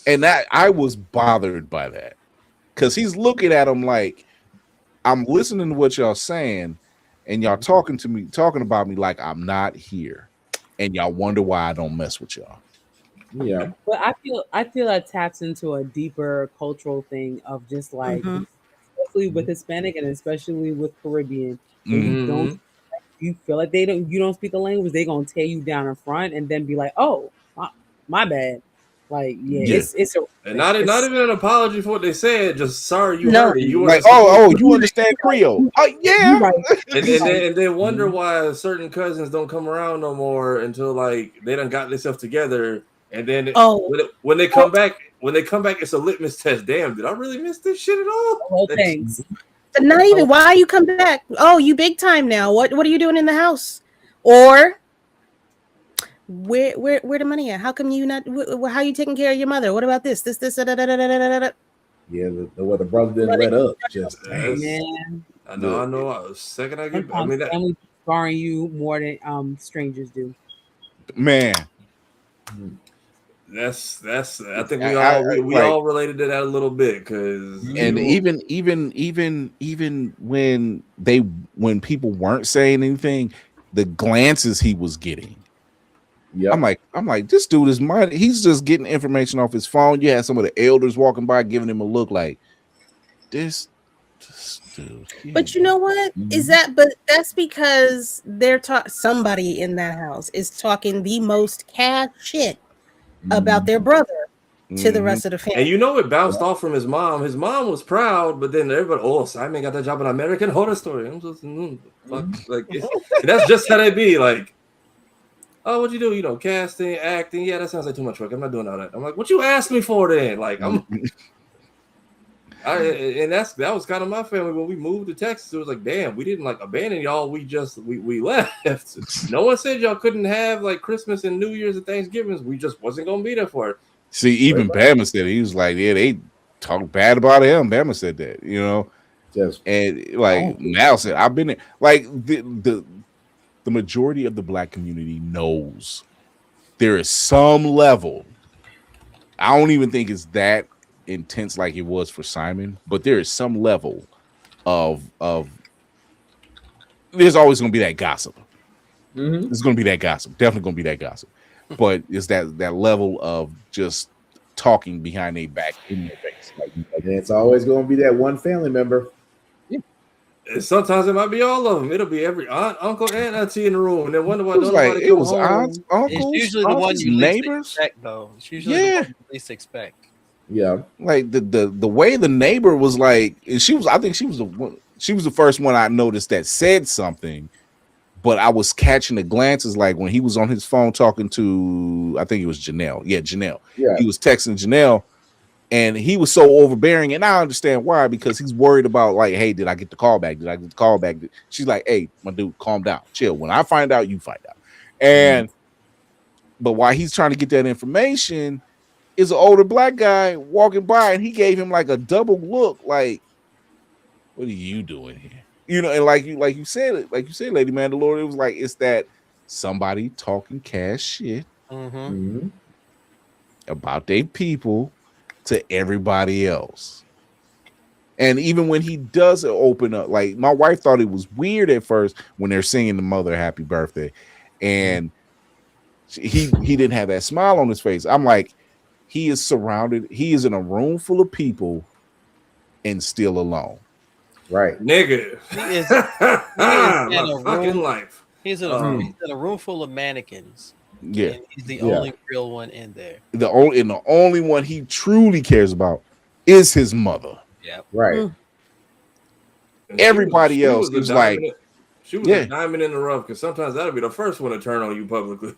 And that I was bothered by that. Because he's looking at him like, I'm listening to what y'all saying, and y'all talking about me like I'm not here, and y'all wonder why I don't mess with y'all. Yeah, but I feel that taps into a deeper cultural thing of just like, especially with Hispanic and especially with Caribbean. When you don't, you feel like you don't speak the language, they gonna tear you down in front and then be like, oh, my bad. Like, yeah, it's a and not even an apology for what they said. Just sorry you heard it. You like, weren't you understand Creole? Oh yeah. And then wonder why certain cousins don't come around no more until like they done got themselves together. And then when they come back, it's a litmus test. Damn, did I really miss this shit at all? Well, thanks. Not even. Why you come back? Oh, you big time now. What are you doing in the house? Or where the money at? How come you not? How you taking care of your mother? What about this? Yeah, the brother didn't let up. Just man. I know. Second I get, I mean, family scarring you more than strangers do. Man, that's. I think we all related to that a little bit because and even when people weren't saying anything, the glances he was getting. Yeah, I'm like, this dude is mine. He's just getting information off his phone. You had some of the elders walking by giving him a look like this dude. But you know what? Is that? But that's because somebody in that house is talking the most cash shit about their brother to the rest of the family. And you know it bounced off from his mom. His mom was proud, but then everybody, Simon got that job in American Horror Story. I'm just like that's just how they be like. Oh, what'd you do? You know, casting, acting. Yeah, that sounds like too much work. I'm not doing all that. I'm like, what you asked me for then? Like, and that was kind of my family when we moved to Texas. It was like, damn, we didn't like abandon y'all. We left. No one said y'all couldn't have like Christmas and New Year's and Thanksgivings. We just wasn't gonna be there for it. See, even Bama said it. He was like, yeah, they talked bad about him. Bama said that, you know. Yes. And like now said, I've been there. Like the majority of the black community knows there is some level. I don't even think it's that intense like it was for Simon, but there is some level of there's always going to be that gossip. There's going to be that gossip. Definitely going to be that gossip. But it's that level of just talking behind their back in your face. Like it's always going to be that one family member. Sometimes it might be all of them. It'll be every aunt, uncle, and auntie in the room, and then wonder why nobody it was aunts, uncles, it's usually the one you neighbors. Expect, though. It's usually the one you least expect. Yeah, like the way the neighbor was like, and I think she was the first one I noticed that said something, but I was catching the glances like when he was on his phone talking to, I think it was Janelle. Yeah, Janelle. Yeah, he was texting Janelle. And he was so overbearing, and I understand why, because he's worried about like, hey, did I get the call back? Did I get the call back? She's like, hey, my dude, calm down, chill. When I find out, you find out. And but while he's trying to get that information, is an older black guy walking by, and he gave him like a double look, like, what are you doing here? You know, and like you said, Lady Mandalore, it was like it's that somebody talking cash shit about their people to everybody else. And even when he does open up, like my wife thought it was weird at first when they're singing the mother happy birthday, and he didn't have that smile on his face. I'm like, he is in a room full of people and still alone. Right. Nigga. He is in a fucking life. He's in a room full of mannequins. Yeah, and he's the only real one in there. The only one he truly cares about is his mother. Yeah, right. Everybody else is like, she was a diamond in the rough, because sometimes that'll be the first one to turn on you publicly.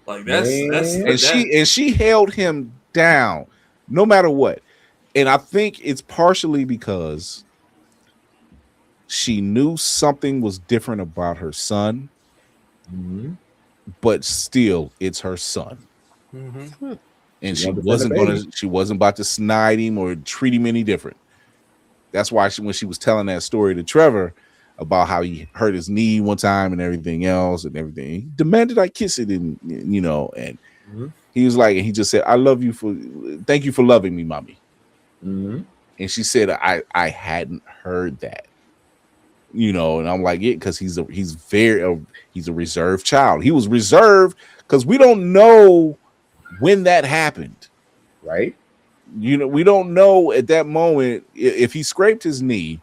Like and she held him down no matter what, and I think it's partially because she knew something was different about her son. But still, it's her son, and she wasn't about to snide him or treat him any different. That's why when she was telling that story to Trevor about how he hurt his knee one time and everything else, he demanded I kiss it, and and he was like, and he just said, "I love you thank you for loving me, mommy." And And she said, I hadn't heard that. You know, and I'm like, yeah, because he's a reserved child. He was reserved because we don't know when that happened. Right. You know, we don't know at that moment if he scraped his knee.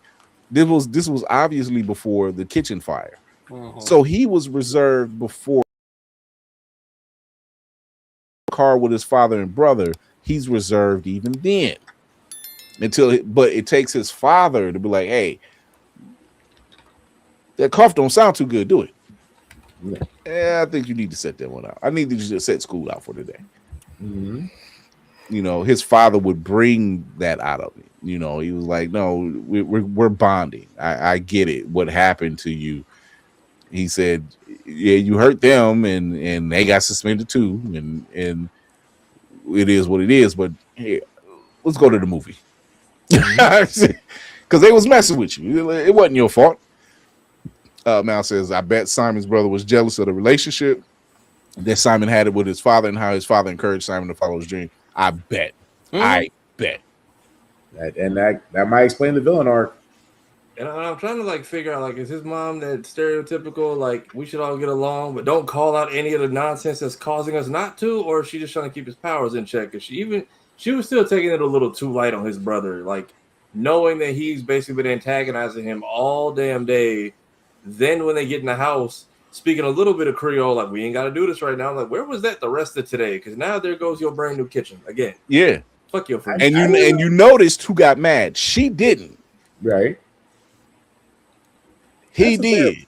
This was obviously before the kitchen fire. So he was reserved before car with his father and brother. He's reserved even then. But it takes his father to be like, hey, that cough don't sound too good, do it? Yeah, I think you need to set that one out. I need to just set school out for today. Mm-hmm. You know, his father would bring that out of it. You know, he was like, no, we're bonding. I get it. What happened to you? He said, yeah, you hurt them and they got suspended too. And it is what it is. But hey, let's go to the movie. Because they was messing with you. It wasn't your fault. Mal says, I bet Simon's brother was jealous of the relationship that Simon had it with his father and how his father encouraged Simon to follow his dream. I bet. I bet. That might explain the villain arc. And I'm trying to like figure out, like, is his mom that stereotypical, like, we should all get along, but don't call out any of the nonsense that's causing us not to, or is she just trying to keep his powers in check? Because she was still taking it a little too light on his brother, like knowing that he's basically been antagonizing him all damn day. Then when they get in the house, speaking a little bit of Creole, like, we ain't got to do this right now. I'm like, where was that the rest of today? Because now there goes your brand new kitchen again. Yeah. Fuck your friend. And you noticed who got mad. She didn't. Right. He did.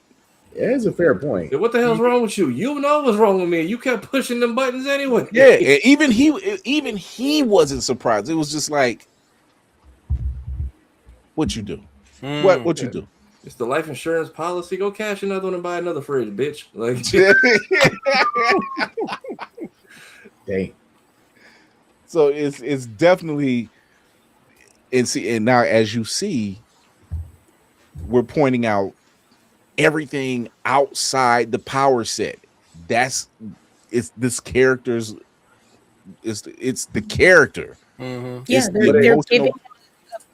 It's a fair point. What the hell's wrong with you? You know what's wrong with me. You kept pushing them buttons anyway. Yeah, and even he wasn't surprised. It was just like, what you do? What you do? It's the life insurance policy. Go cash another one and buy another fridge, bitch. Like, dang. So it's definitely, and now as you see, we're pointing out everything outside the power set. It's this character's. It's the character. Yeah, It's they're giving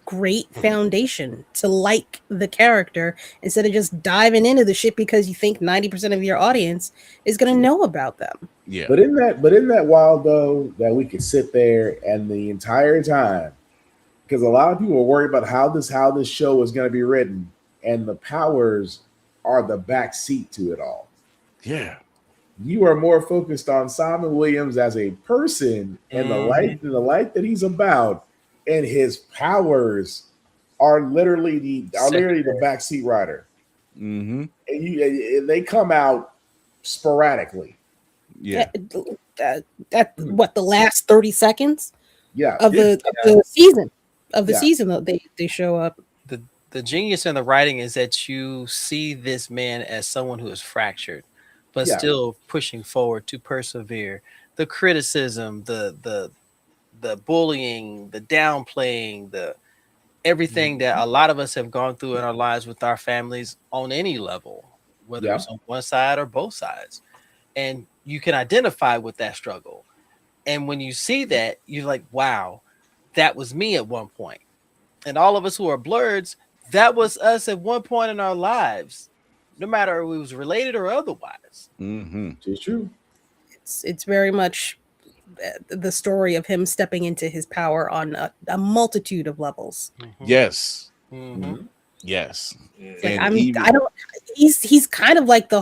great foundation to like the character instead of just diving into the shit because you think 90% of your audience is going to know about them. Yeah. But in that while though that we could sit there and the entire time, because a lot of people are worried about how this show is going to be written, and the powers are the back seat to it all. Yeah. You are more focused on Simon Williams as a person and the light that he's about. And his powers are literally the backseat rider. Mm-hmm. And they come out sporadically. Yeah. That what, the last 30 seconds? Yeah. Of the season. Of the season that they show up. The genius in the writing is that you see this man as someone who is fractured, but still pushing forward to persevere. The criticism, the bullying, the downplaying, the everything that a lot of us have gone through in our lives with our families on any level, whether it's on one side or both sides. And you can identify with that struggle. And when you see that, you're like, wow, that was me at one point. And all of us who are Blerds, that was us at one point in our lives, no matter if it was related or otherwise. Mm-hmm. It's true. It's very much the story of him stepping into his power on a multitude of levels. Mm-hmm. Yes. Mm-hmm. Yes. Like, he's kind of like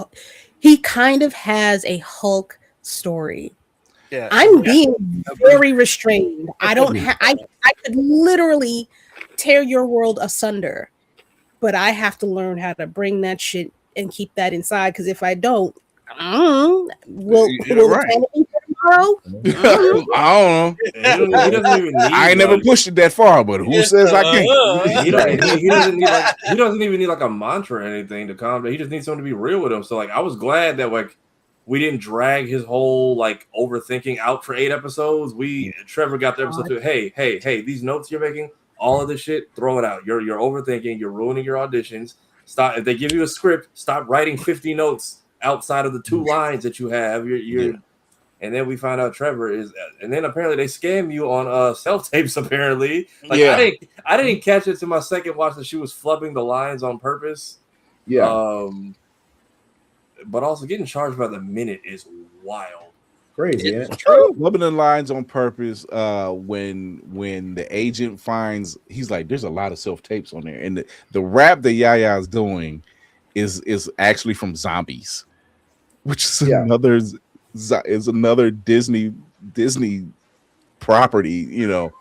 he kind of has a Hulk story. Yeah. I'm being very restrained. I don't I could literally tear your world asunder, but I have to learn how to bring that shit and keep that inside, because if I don't, will the be tomorrow? I don't know. I ain't never pushed it that far, but who says I can't? He doesn't even need like a mantra or anything to calm down. He just needs someone to be real with him. So like, I was glad that like we didn't drag his whole like overthinking out for 8 episodes. Trevor got the episode to, hey, these notes you're making, all of this shit, throw it out. You're overthinking. You're ruining your auditions. Stop. If they give you a script, stop writing 50 notes outside of the 2 lines that you have. And then we find out Trevor is, and then apparently they scam you on self tapes. Apparently, like Yeah. I didn't catch it to my second watch that she was flubbing the lines on purpose. Yeah. But also getting charged by the minute is wild. Crazy, It's yeah. true. Flipping the lines on purpose. When the agent finds, he's like, "There's a lot of self tapes on there," and the rap that Yaya is doing is actually from Zombies, which is another Disney property, you know.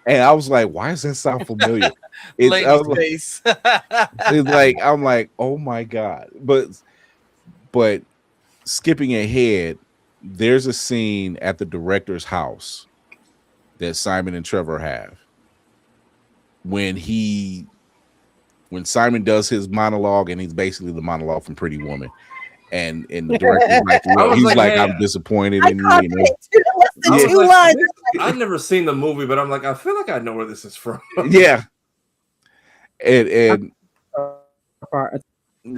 And I was like, "Why does that sound familiar?" Lady's face. It's like I'm like, "Oh my god!" But skipping ahead, there's a scene at the director's house that Simon and Trevor have when Simon does his monologue, and he's basically the monologue from Pretty Woman, and the director's like, well, he's like, "I'm disappointed in you." You know? I've never seen the movie, but I'm like, I feel like I know where this is from. Yeah, and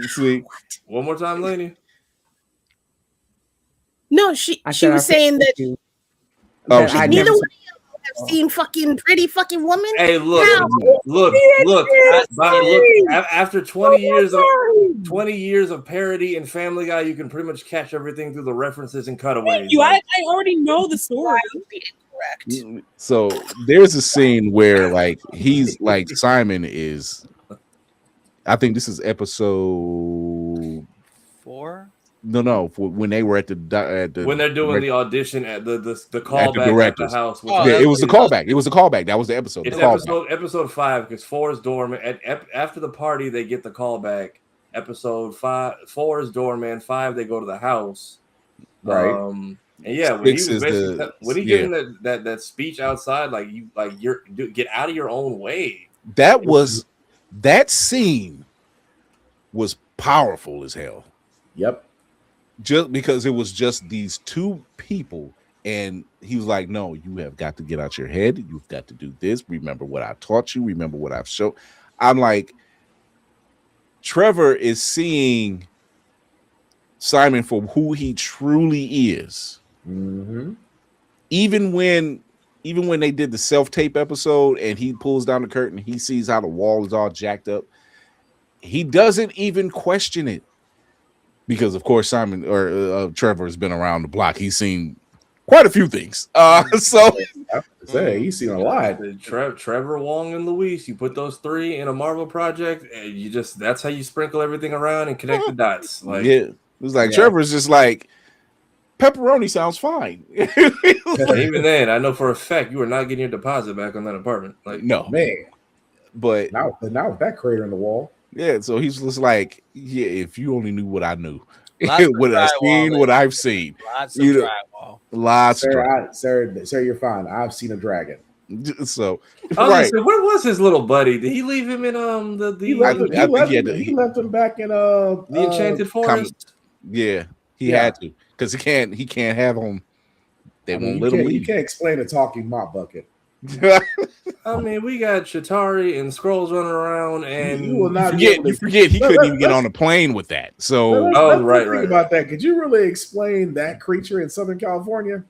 see, one more time, Lainey. No, she was saying that neither one of you have seen fucking Pretty fucking Woman. Hey, look. After 20 years of parody and Family Guy, you can pretty much catch everything through the references and cutaways. I already know the story. Correct. So there's a scene where like he's like Simon is, I think this is episode 4. No, when they were at the when they're doing the audition at the callback at the house. It was the callback. It was the callback. That was the episode. It's episode 5 because 4 is doorman. After the party, they get the callback. Episode 4 is doorman. 5 they go to the house. Right. And yeah, when he giving that speech outside, get out of your own way. That scene was powerful as hell. Yep. Just because it was just these two people, and he was like, "No, you have got to get out your head. You've got to do this. Remember what I taught you. Remember what I've shown." I'm like, Trevor is seeing Simon for who he truly is. Mm-hmm. Even when they did the self-tape episode and he pulls down the curtain, he sees how the wall is all jacked up. He doesn't even question it. Because of course Simon or Trevor has been around the block. He's seen quite a few things. So he's seen a lot. Trevor, Wong, and Luis. You put those 3 in a Marvel project, and that's how you sprinkle everything around and connect the dots. Like, yeah, it was like Trevor's just like, pepperoni sounds fine. Even then, I know for a fact you are not getting your deposit back on that apartment. Like, no, man. But now with that crater in the wall. Yeah, so he's just like, yeah, if you only knew what I knew, what I've seen, what I've seen. Lots of drywall. Lots of drywall. Sir, you're fine. I've seen a dragon. So, right. So where was his little buddy? Did he leave him in He left him back in the Enchanted Forest? Yeah, he had to, because he can't have him. They won't let him leave. You can't explain a talking mop bucket. I mean, we got Chitauri and Skrulls running around, and you will not forget he couldn't even get on a plane with that. So, right. About that, could you really explain that creature in Southern California?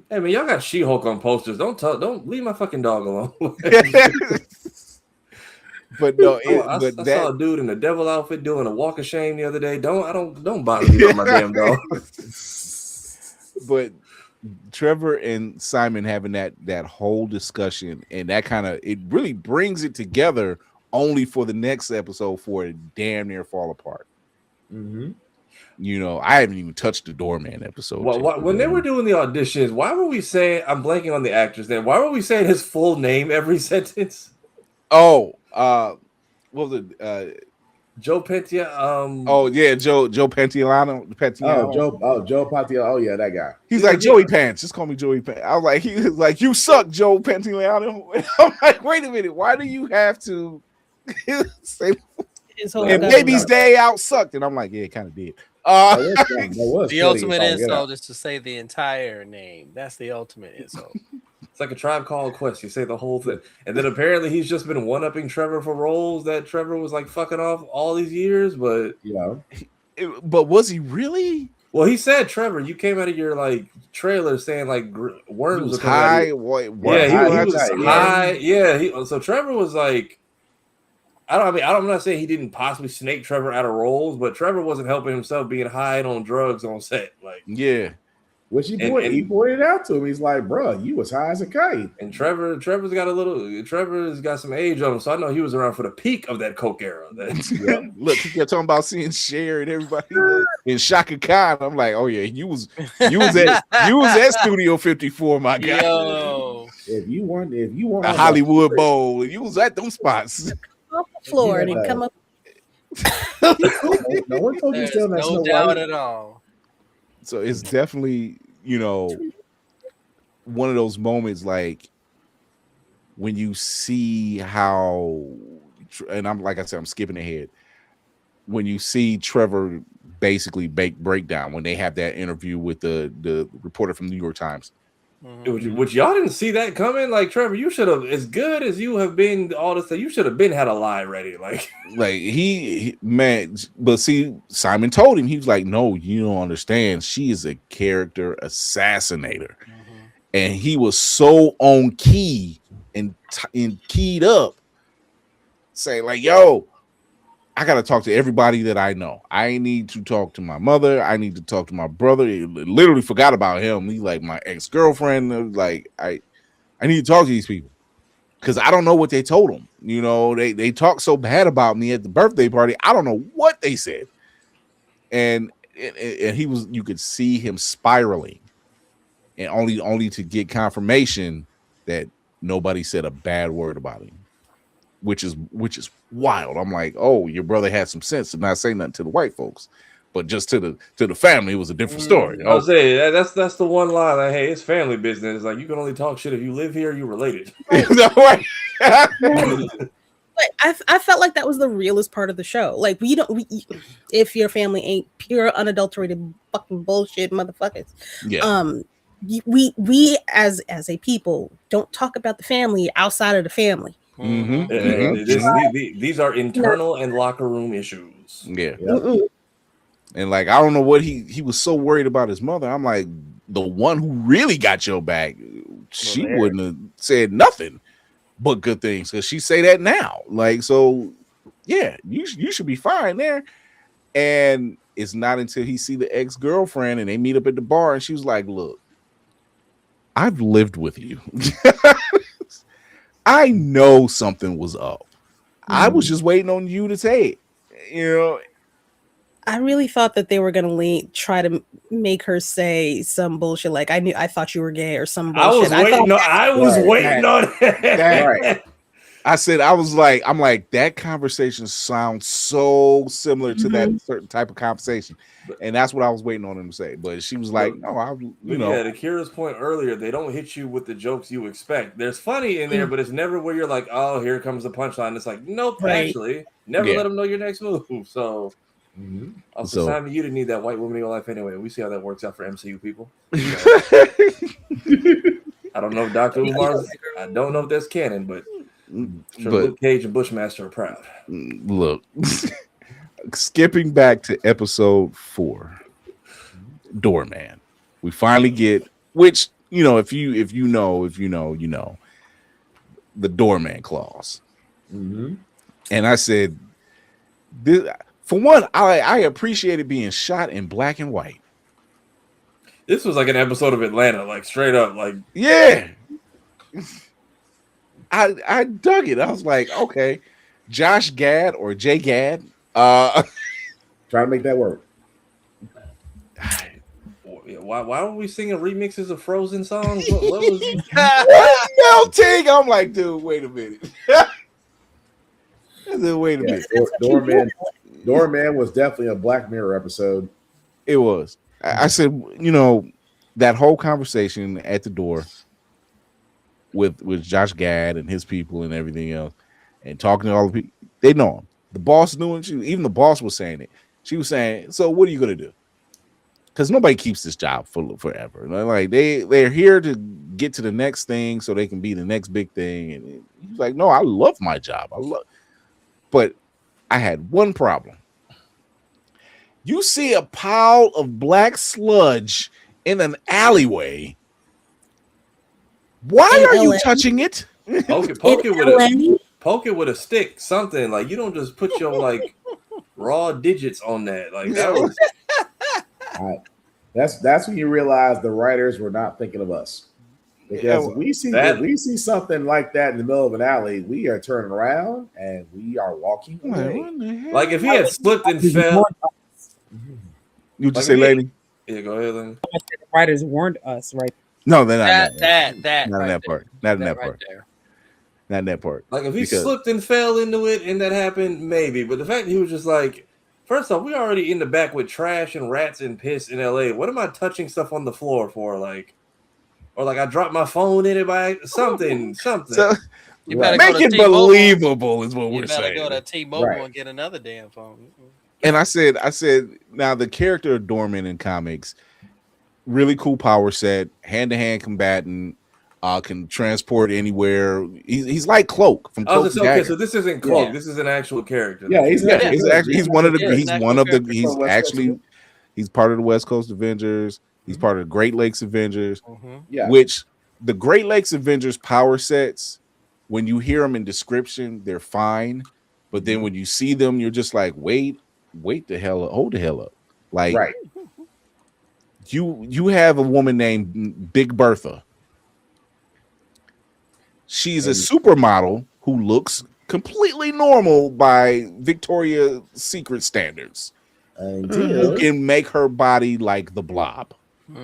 Hey man, y'all got She-Hulk on posters. Don't leave my fucking dog alone. But no, I saw a dude in a devil outfit doing a walk of shame the other day. Don't bother me with my damn dog. But Trevor and Simon having that whole discussion, and that kind of, it really brings it together, only for the next episode for it to damn near fall apart. Mm-hmm. You know, I haven't even touched the doorman episode. When they were doing the auditions, why were we saying, I'm blanking on the actor's name, why were we saying his full name every sentence? What was it? Joe Pentia. Joe Pantoliano. Joe Pantoliano. Oh yeah, that guy. He's like Joey Pants. Just call me Joey Pants. I was like, he was like, you suck, Joe Pantoliano. I'm like, wait a minute, why do you have to say? And Baby's Day Out sucked, and I'm like, yeah, it kind of did. The ultimate insult is to say the entire name. That's the ultimate insult. It's like a Tribe Called Quest. You say the whole thing. And then apparently he's just been one-upping Trevor for roles that Trevor was like fucking off all these years. But but was he really? Well, he said, Trevor, you came out of your like trailer saying like worms was were coming out of high. you. What? Yeah, he high was tonight, high. Yeah, so Trevor was like, I'm not saying he didn't possibly snake Trevor out of roles, but Trevor wasn't helping himself being high on drugs on set. Like, Yeah. Which he pointed out to him. He's like, bro, you was high as a kite. And Trevor's got some age on him, so I know he was around for the peak of that coke era. Look, he kept talking about seeing Cher and everybody in Shaka Khan. I'm like, oh yeah, you was at Studio 54, my guy. Yo, If you want a Hollywood Bowl, you was at them spots. Off the floor and then come up. no one told you there's still that's no doubt at all. So it's definitely, one of those moments like when you see how, and I'm like I said, I'm skipping ahead. When you see Trevor basically break down when they have that interview with the reporter from New York Times. Which y'all didn't see that coming. Like, Trevor, you should have, as good as you have been, all this stuff, you should have been had a lie ready. Like he man, but see, Simon told him, he was like, no, you don't understand. She is a character assassinator. And he was so on key and keyed up, say like, yo, I got to talk to everybody that I know. I need to talk to my mother. I need to talk to my brother. He literally forgot about him. He like my ex-girlfriend. Like, I need to talk to these people because I don't know what they told him. They talked so bad about me at the birthday party. I don't know what they said. And he was, you could see him spiraling, and only to get confirmation that nobody said a bad word about him. Which is wild. I'm like, oh, your brother had some sense to not say nothing to the white folks, but just to the family, it was a different story. I was saying that's the one line. Like, hey, it's family business. Like, you can only talk shit if you live here. You related. But I felt like that was the realest part of the show. Like, if your family ain't pure unadulterated fucking bullshit motherfuckers, we as a people don't talk about the family outside of the family. These are internal and locker room issues. Yeah. And like, I don't know what he was so worried about his mother. I'm like, the one who really got your back, she wouldn't have said nothing but good things, because she say that now. Like, so yeah, you should be fine there. And it's not until he see the ex-girlfriend and they meet up at the bar and she was like, look, I've lived with you. I know something was up. I was just waiting on you to say it. I really thought that they were gonna try to make her say some bullshit like, I thought you were gay or some bullshit. I was waiting on that. Right. I'm like, that conversation sounds so similar to that certain type of conversation. And that's what I was waiting on him to say. But she was like, no, Yeah, to Kira's point earlier, they don't hit you with the jokes you expect. There's funny in there, but it's never where you're like, oh, here comes the punchline. It's like, nope, actually, never let them know your next move. So, also, Simon, you didn't need that white woman in your life anyway. We see how that works out for MCU people. I don't know if Dr. Umar's, I don't know if that's canon, but Luke Cage and Bushmaster are proud. Look, skipping back to episode 4, Doorman. We finally get, which, if you know, the Doorman clause. And I said, for one, I appreciated being shot in black and white. This was like an episode of Atlanta, like straight up, like yeah. I dug it. I was like, okay, Josh Gad or Jay Gad, try to make that work. Why were we singing remixes of Frozen songs? What was melting? I'm like, dude, wait a minute. Wait a minute. Doorman was definitely a Black Mirror episode. It was. I said, that whole conversation at the door with Josh Gad and his people and everything else, and talking to all the people, they know him. The boss knew him. Even the boss was saying it. She was saying, so what are you going to do? Because nobody keeps this job forever. Like, they're here to get to the next thing so they can be the next big thing. And he's like, no, I love my job. But I had one problem. You see a pile of black sludge in an alleyway. Why In are you LA? touching it? Poke it with a stick, something. Like, you don't just put your like raw digits on that. Like, that was That's when you realize the writers were not thinking of us. Because if we see something like that in the middle of an alley, we are turning around and we are walking away. Like, if he had slipped and fell. You just say, lady? Yeah, go ahead, Lenny. The writers warned us, right? No, they're not. That not in that part. Not in that part. Not in that part. Like, if he slipped and fell into it and that happened, maybe. But the fact that he was just like, first off, we already in the back with trash and rats and piss in LA. What am I touching stuff on the floor for? Like, or like I dropped my phone in it by something. So, you better make it believable is what we're saying. You better go to T-Mobile and get another damn phone. And I said, now the character of Dorman in comics, really cool power set, hand-to-hand combatant, can transport anywhere. He's like Cloak from Cloak. Okay, so this isn't Cloak. Yeah. This is an actual character. Yeah, he's part of the West Coast Avengers. He's part of the Great Lakes Avengers. Yeah, which the Great Lakes Avengers power sets, when you hear them in description, they're fine, but then when you see them, you're just like, wait the hell up, hold the hell up. Like, right. You have a woman named Big Bertha. She's a supermodel who looks completely normal by Victoria's Secret standards. Who can make her body like the Blob.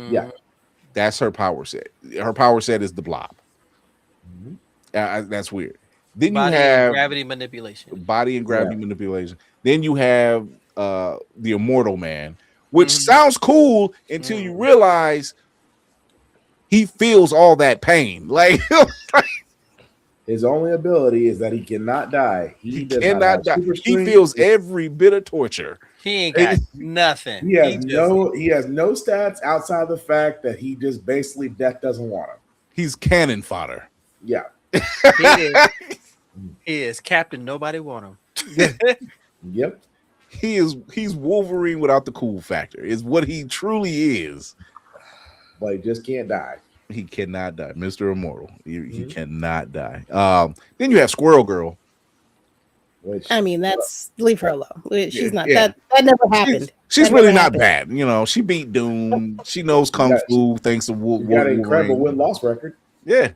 Yeah. That's her power set. Her power set is the Blob. That's weird. Then body you have and gravity manipulation. Body and gravity manipulation. Then you have the Immortal Man, which sounds cool until you realize he feels all that pain. Like his only ability is that he cannot die. He cannot die. He feels every bit of torture. He ain't got nothing. He has no stats outside of the fact that he just basically death doesn't want him. He's cannon fodder. Yeah. He is Captain Nobody Want Him. Yep. He's Wolverine without the cool factor. Is what he truly is. But he just can't die. He cannot die. Mr. Immortal. He cannot die. Then you have Squirrel Girl. I mean, that's leave her alone. She's not that never happened. She's really not bad. You know, she beat Doom. She knows Kung Fu thanks to Wolverine. Got an incredible win-loss record. Yeah.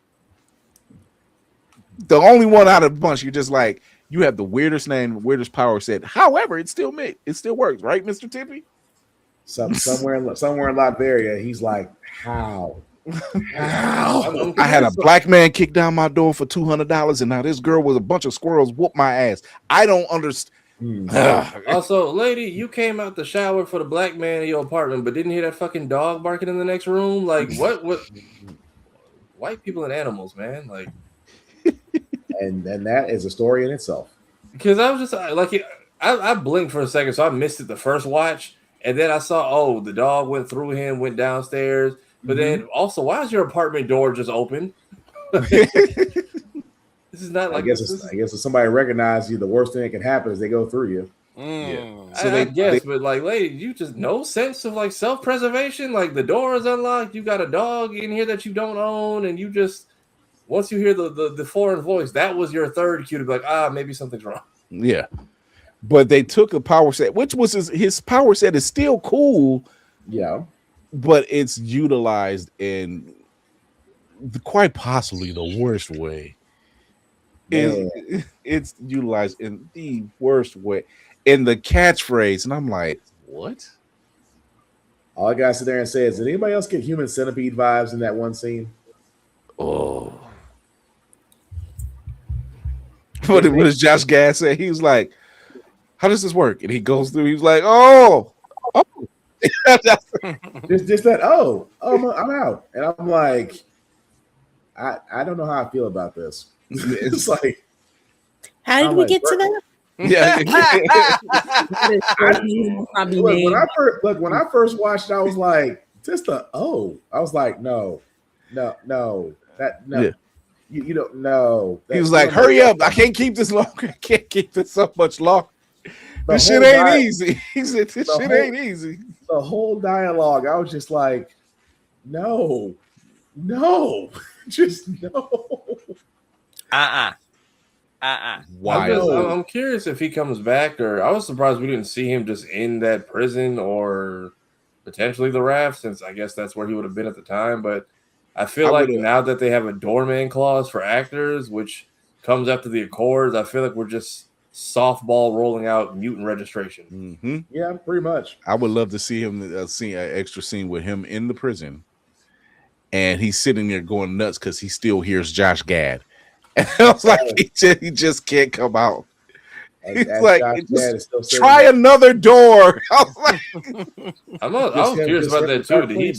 The only one out of the bunch, you're just like, you have the weirdest name, weirdest power set. However, it still works, right, Mr. Tippy? Somewhere in Latveria, he's like, how? I had a black man kick down my door for $200, and now this girl with a bunch of squirrels whooped my ass. I don't understand. Also, lady, you came out the shower for the black man in your apartment, but didn't hear that fucking dog barking in the next room. Like, what? White people and animals, man. Like, and that is a story in itself. Because I was just like, I blinked for a second, so I missed it the first watch, and then I saw, the dog went through him, went downstairs. But then also, why is your apartment door just open? This is not like I guess if somebody recognizes you, the worst thing that can happen is they go through you. Yeah. So I guess, but like, lady, you just no sense of like self-preservation. Like the door is unlocked, you got a dog in here that you don't own, and you just once you hear the foreign voice, that was your third cue to be like, maybe something's wrong. Yeah, but they took a power set, which was his power set is still cool. Yeah. But it's utilized in quite possibly the worst way. It's utilized in the worst way. In the catchphrase, and I'm like, what? All I gotta sit there and say is, did anybody else get Human Centipede vibes in that one scene? Oh. What does Josh Gad say? He was like, how does this work? And he goes through, he was like, oh. just that I'm out, and I'm like, I don't know how I feel about this. It's like, how did we get to that? Yeah. When I first watched it, I was like, I was like, no, Yeah. You don't know. He was like, hurry up, I can't keep this longer. I can't keep this so much longer. This shit ain't easy. He said, this shit ain't easy. The whole dialogue, I was just like, no, just no. Why? I'm curious if he comes back, or I was surprised we didn't see him just in that prison or potentially the raft, since I guess that's where he would have been at the time. But I feel like now that they have a doorman clause for actors, which comes after the Accords, I feel like we're just softball rolling out mutant registration. Mm-hmm. Yeah, pretty much. I would love to see him see an extra scene with him in the prison, and he's sitting there going nuts because he still hears Josh Gad. And I was like, he just can't come out. He's like, try another door. I was like, I was curious about that too.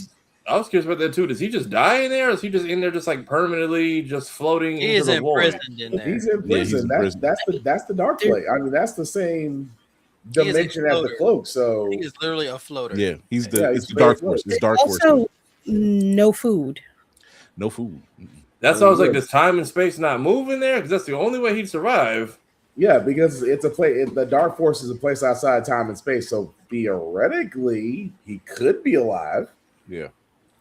I was curious about that too. Does he just die in there, or is he just in there, just like permanently, just floating into the void? He's in prison. That's the dark place. I mean, that's the same dimension as the cloak. So he is literally a floater. Yeah, it's the dark force. It's dark force. Also, no food. No food. That's why I was like, does time and space not move in there? Because that's the only way he'd survive. Yeah, because it's a place. The dark force is a place outside time and space. So theoretically, he could be alive. Yeah.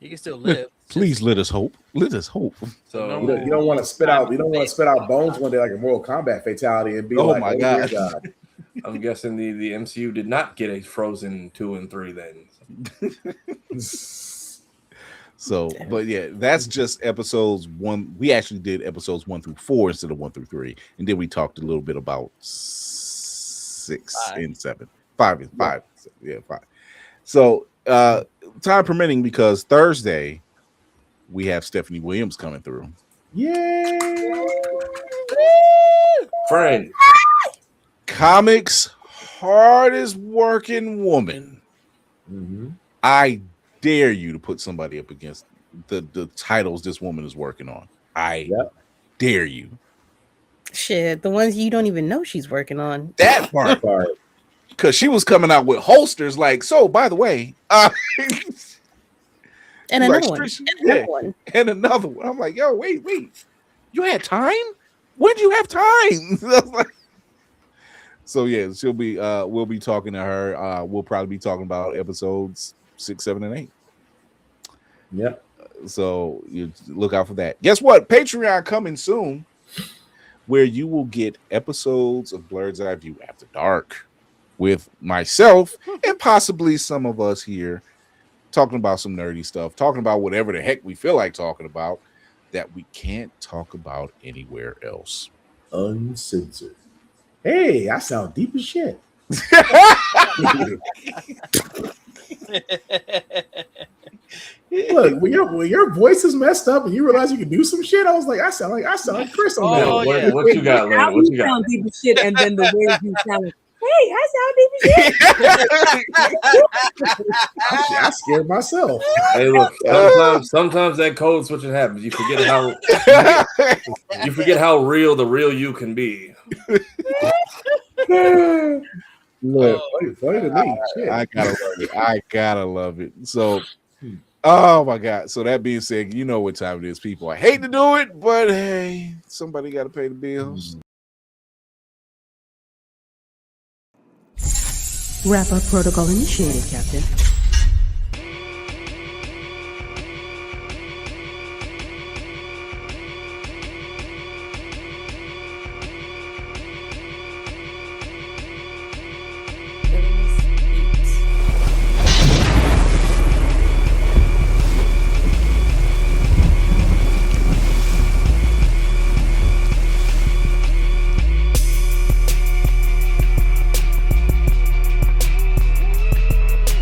He can still live. Please let us hope. Let us hope. So you don't want to spit out. You don't want to spit out bones one day like a Mortal Kombat fatality and be like, my God. I'm guessing the MCU did not get a Frozen 2 and 3 then. So, but yeah, that's just episodes 1. We actually did episodes 1 through 4 instead of 1 through 3, and then we talked a little bit about 6 and 7, 5 and 5. Yeah, 5. So, time permitting, because Thursday we have Stephanie Williams coming through. Yay! Friend. Comics hardest working woman. Mm-hmm. I dare you to put somebody up against the titles this woman is working on. I dare you. Shit, the ones you don't even know she's working on. That part. Because she was coming out with holsters like, so by the way, and another one. Another one. And another one. I'm like, yo, wait. You had time? When did you have time? So yeah, she'll be we'll be talking to her. We'll probably be talking about episodes 6, 7, and 8. Yep. So you look out for that. Guess what? Patreon coming soon, where you will get episodes of Blerds Eyeview After Dark with myself and possibly some of us here talking about some nerdy stuff, talking about whatever the heck we feel like talking about that we can't talk about anywhere else. Uncensored. Hey, I sound deep as shit. Look, when your voice is messed up and you realize you can do some shit, I was like, I sound like Chris on that. What you got, Lana? What you got? Sound deep as shit, and then the way you sound like, hey, I sound deep as shit. I scared myself. Hey, look, sometimes that code switching happens. You forget how real the real you can be. Look, funny to me. Shit. I gotta love it. So, oh my God. So that being said, you know what time it is, people. I hate to do it, but hey, somebody got to pay the bills. Wrap up protocol initiated, Captain.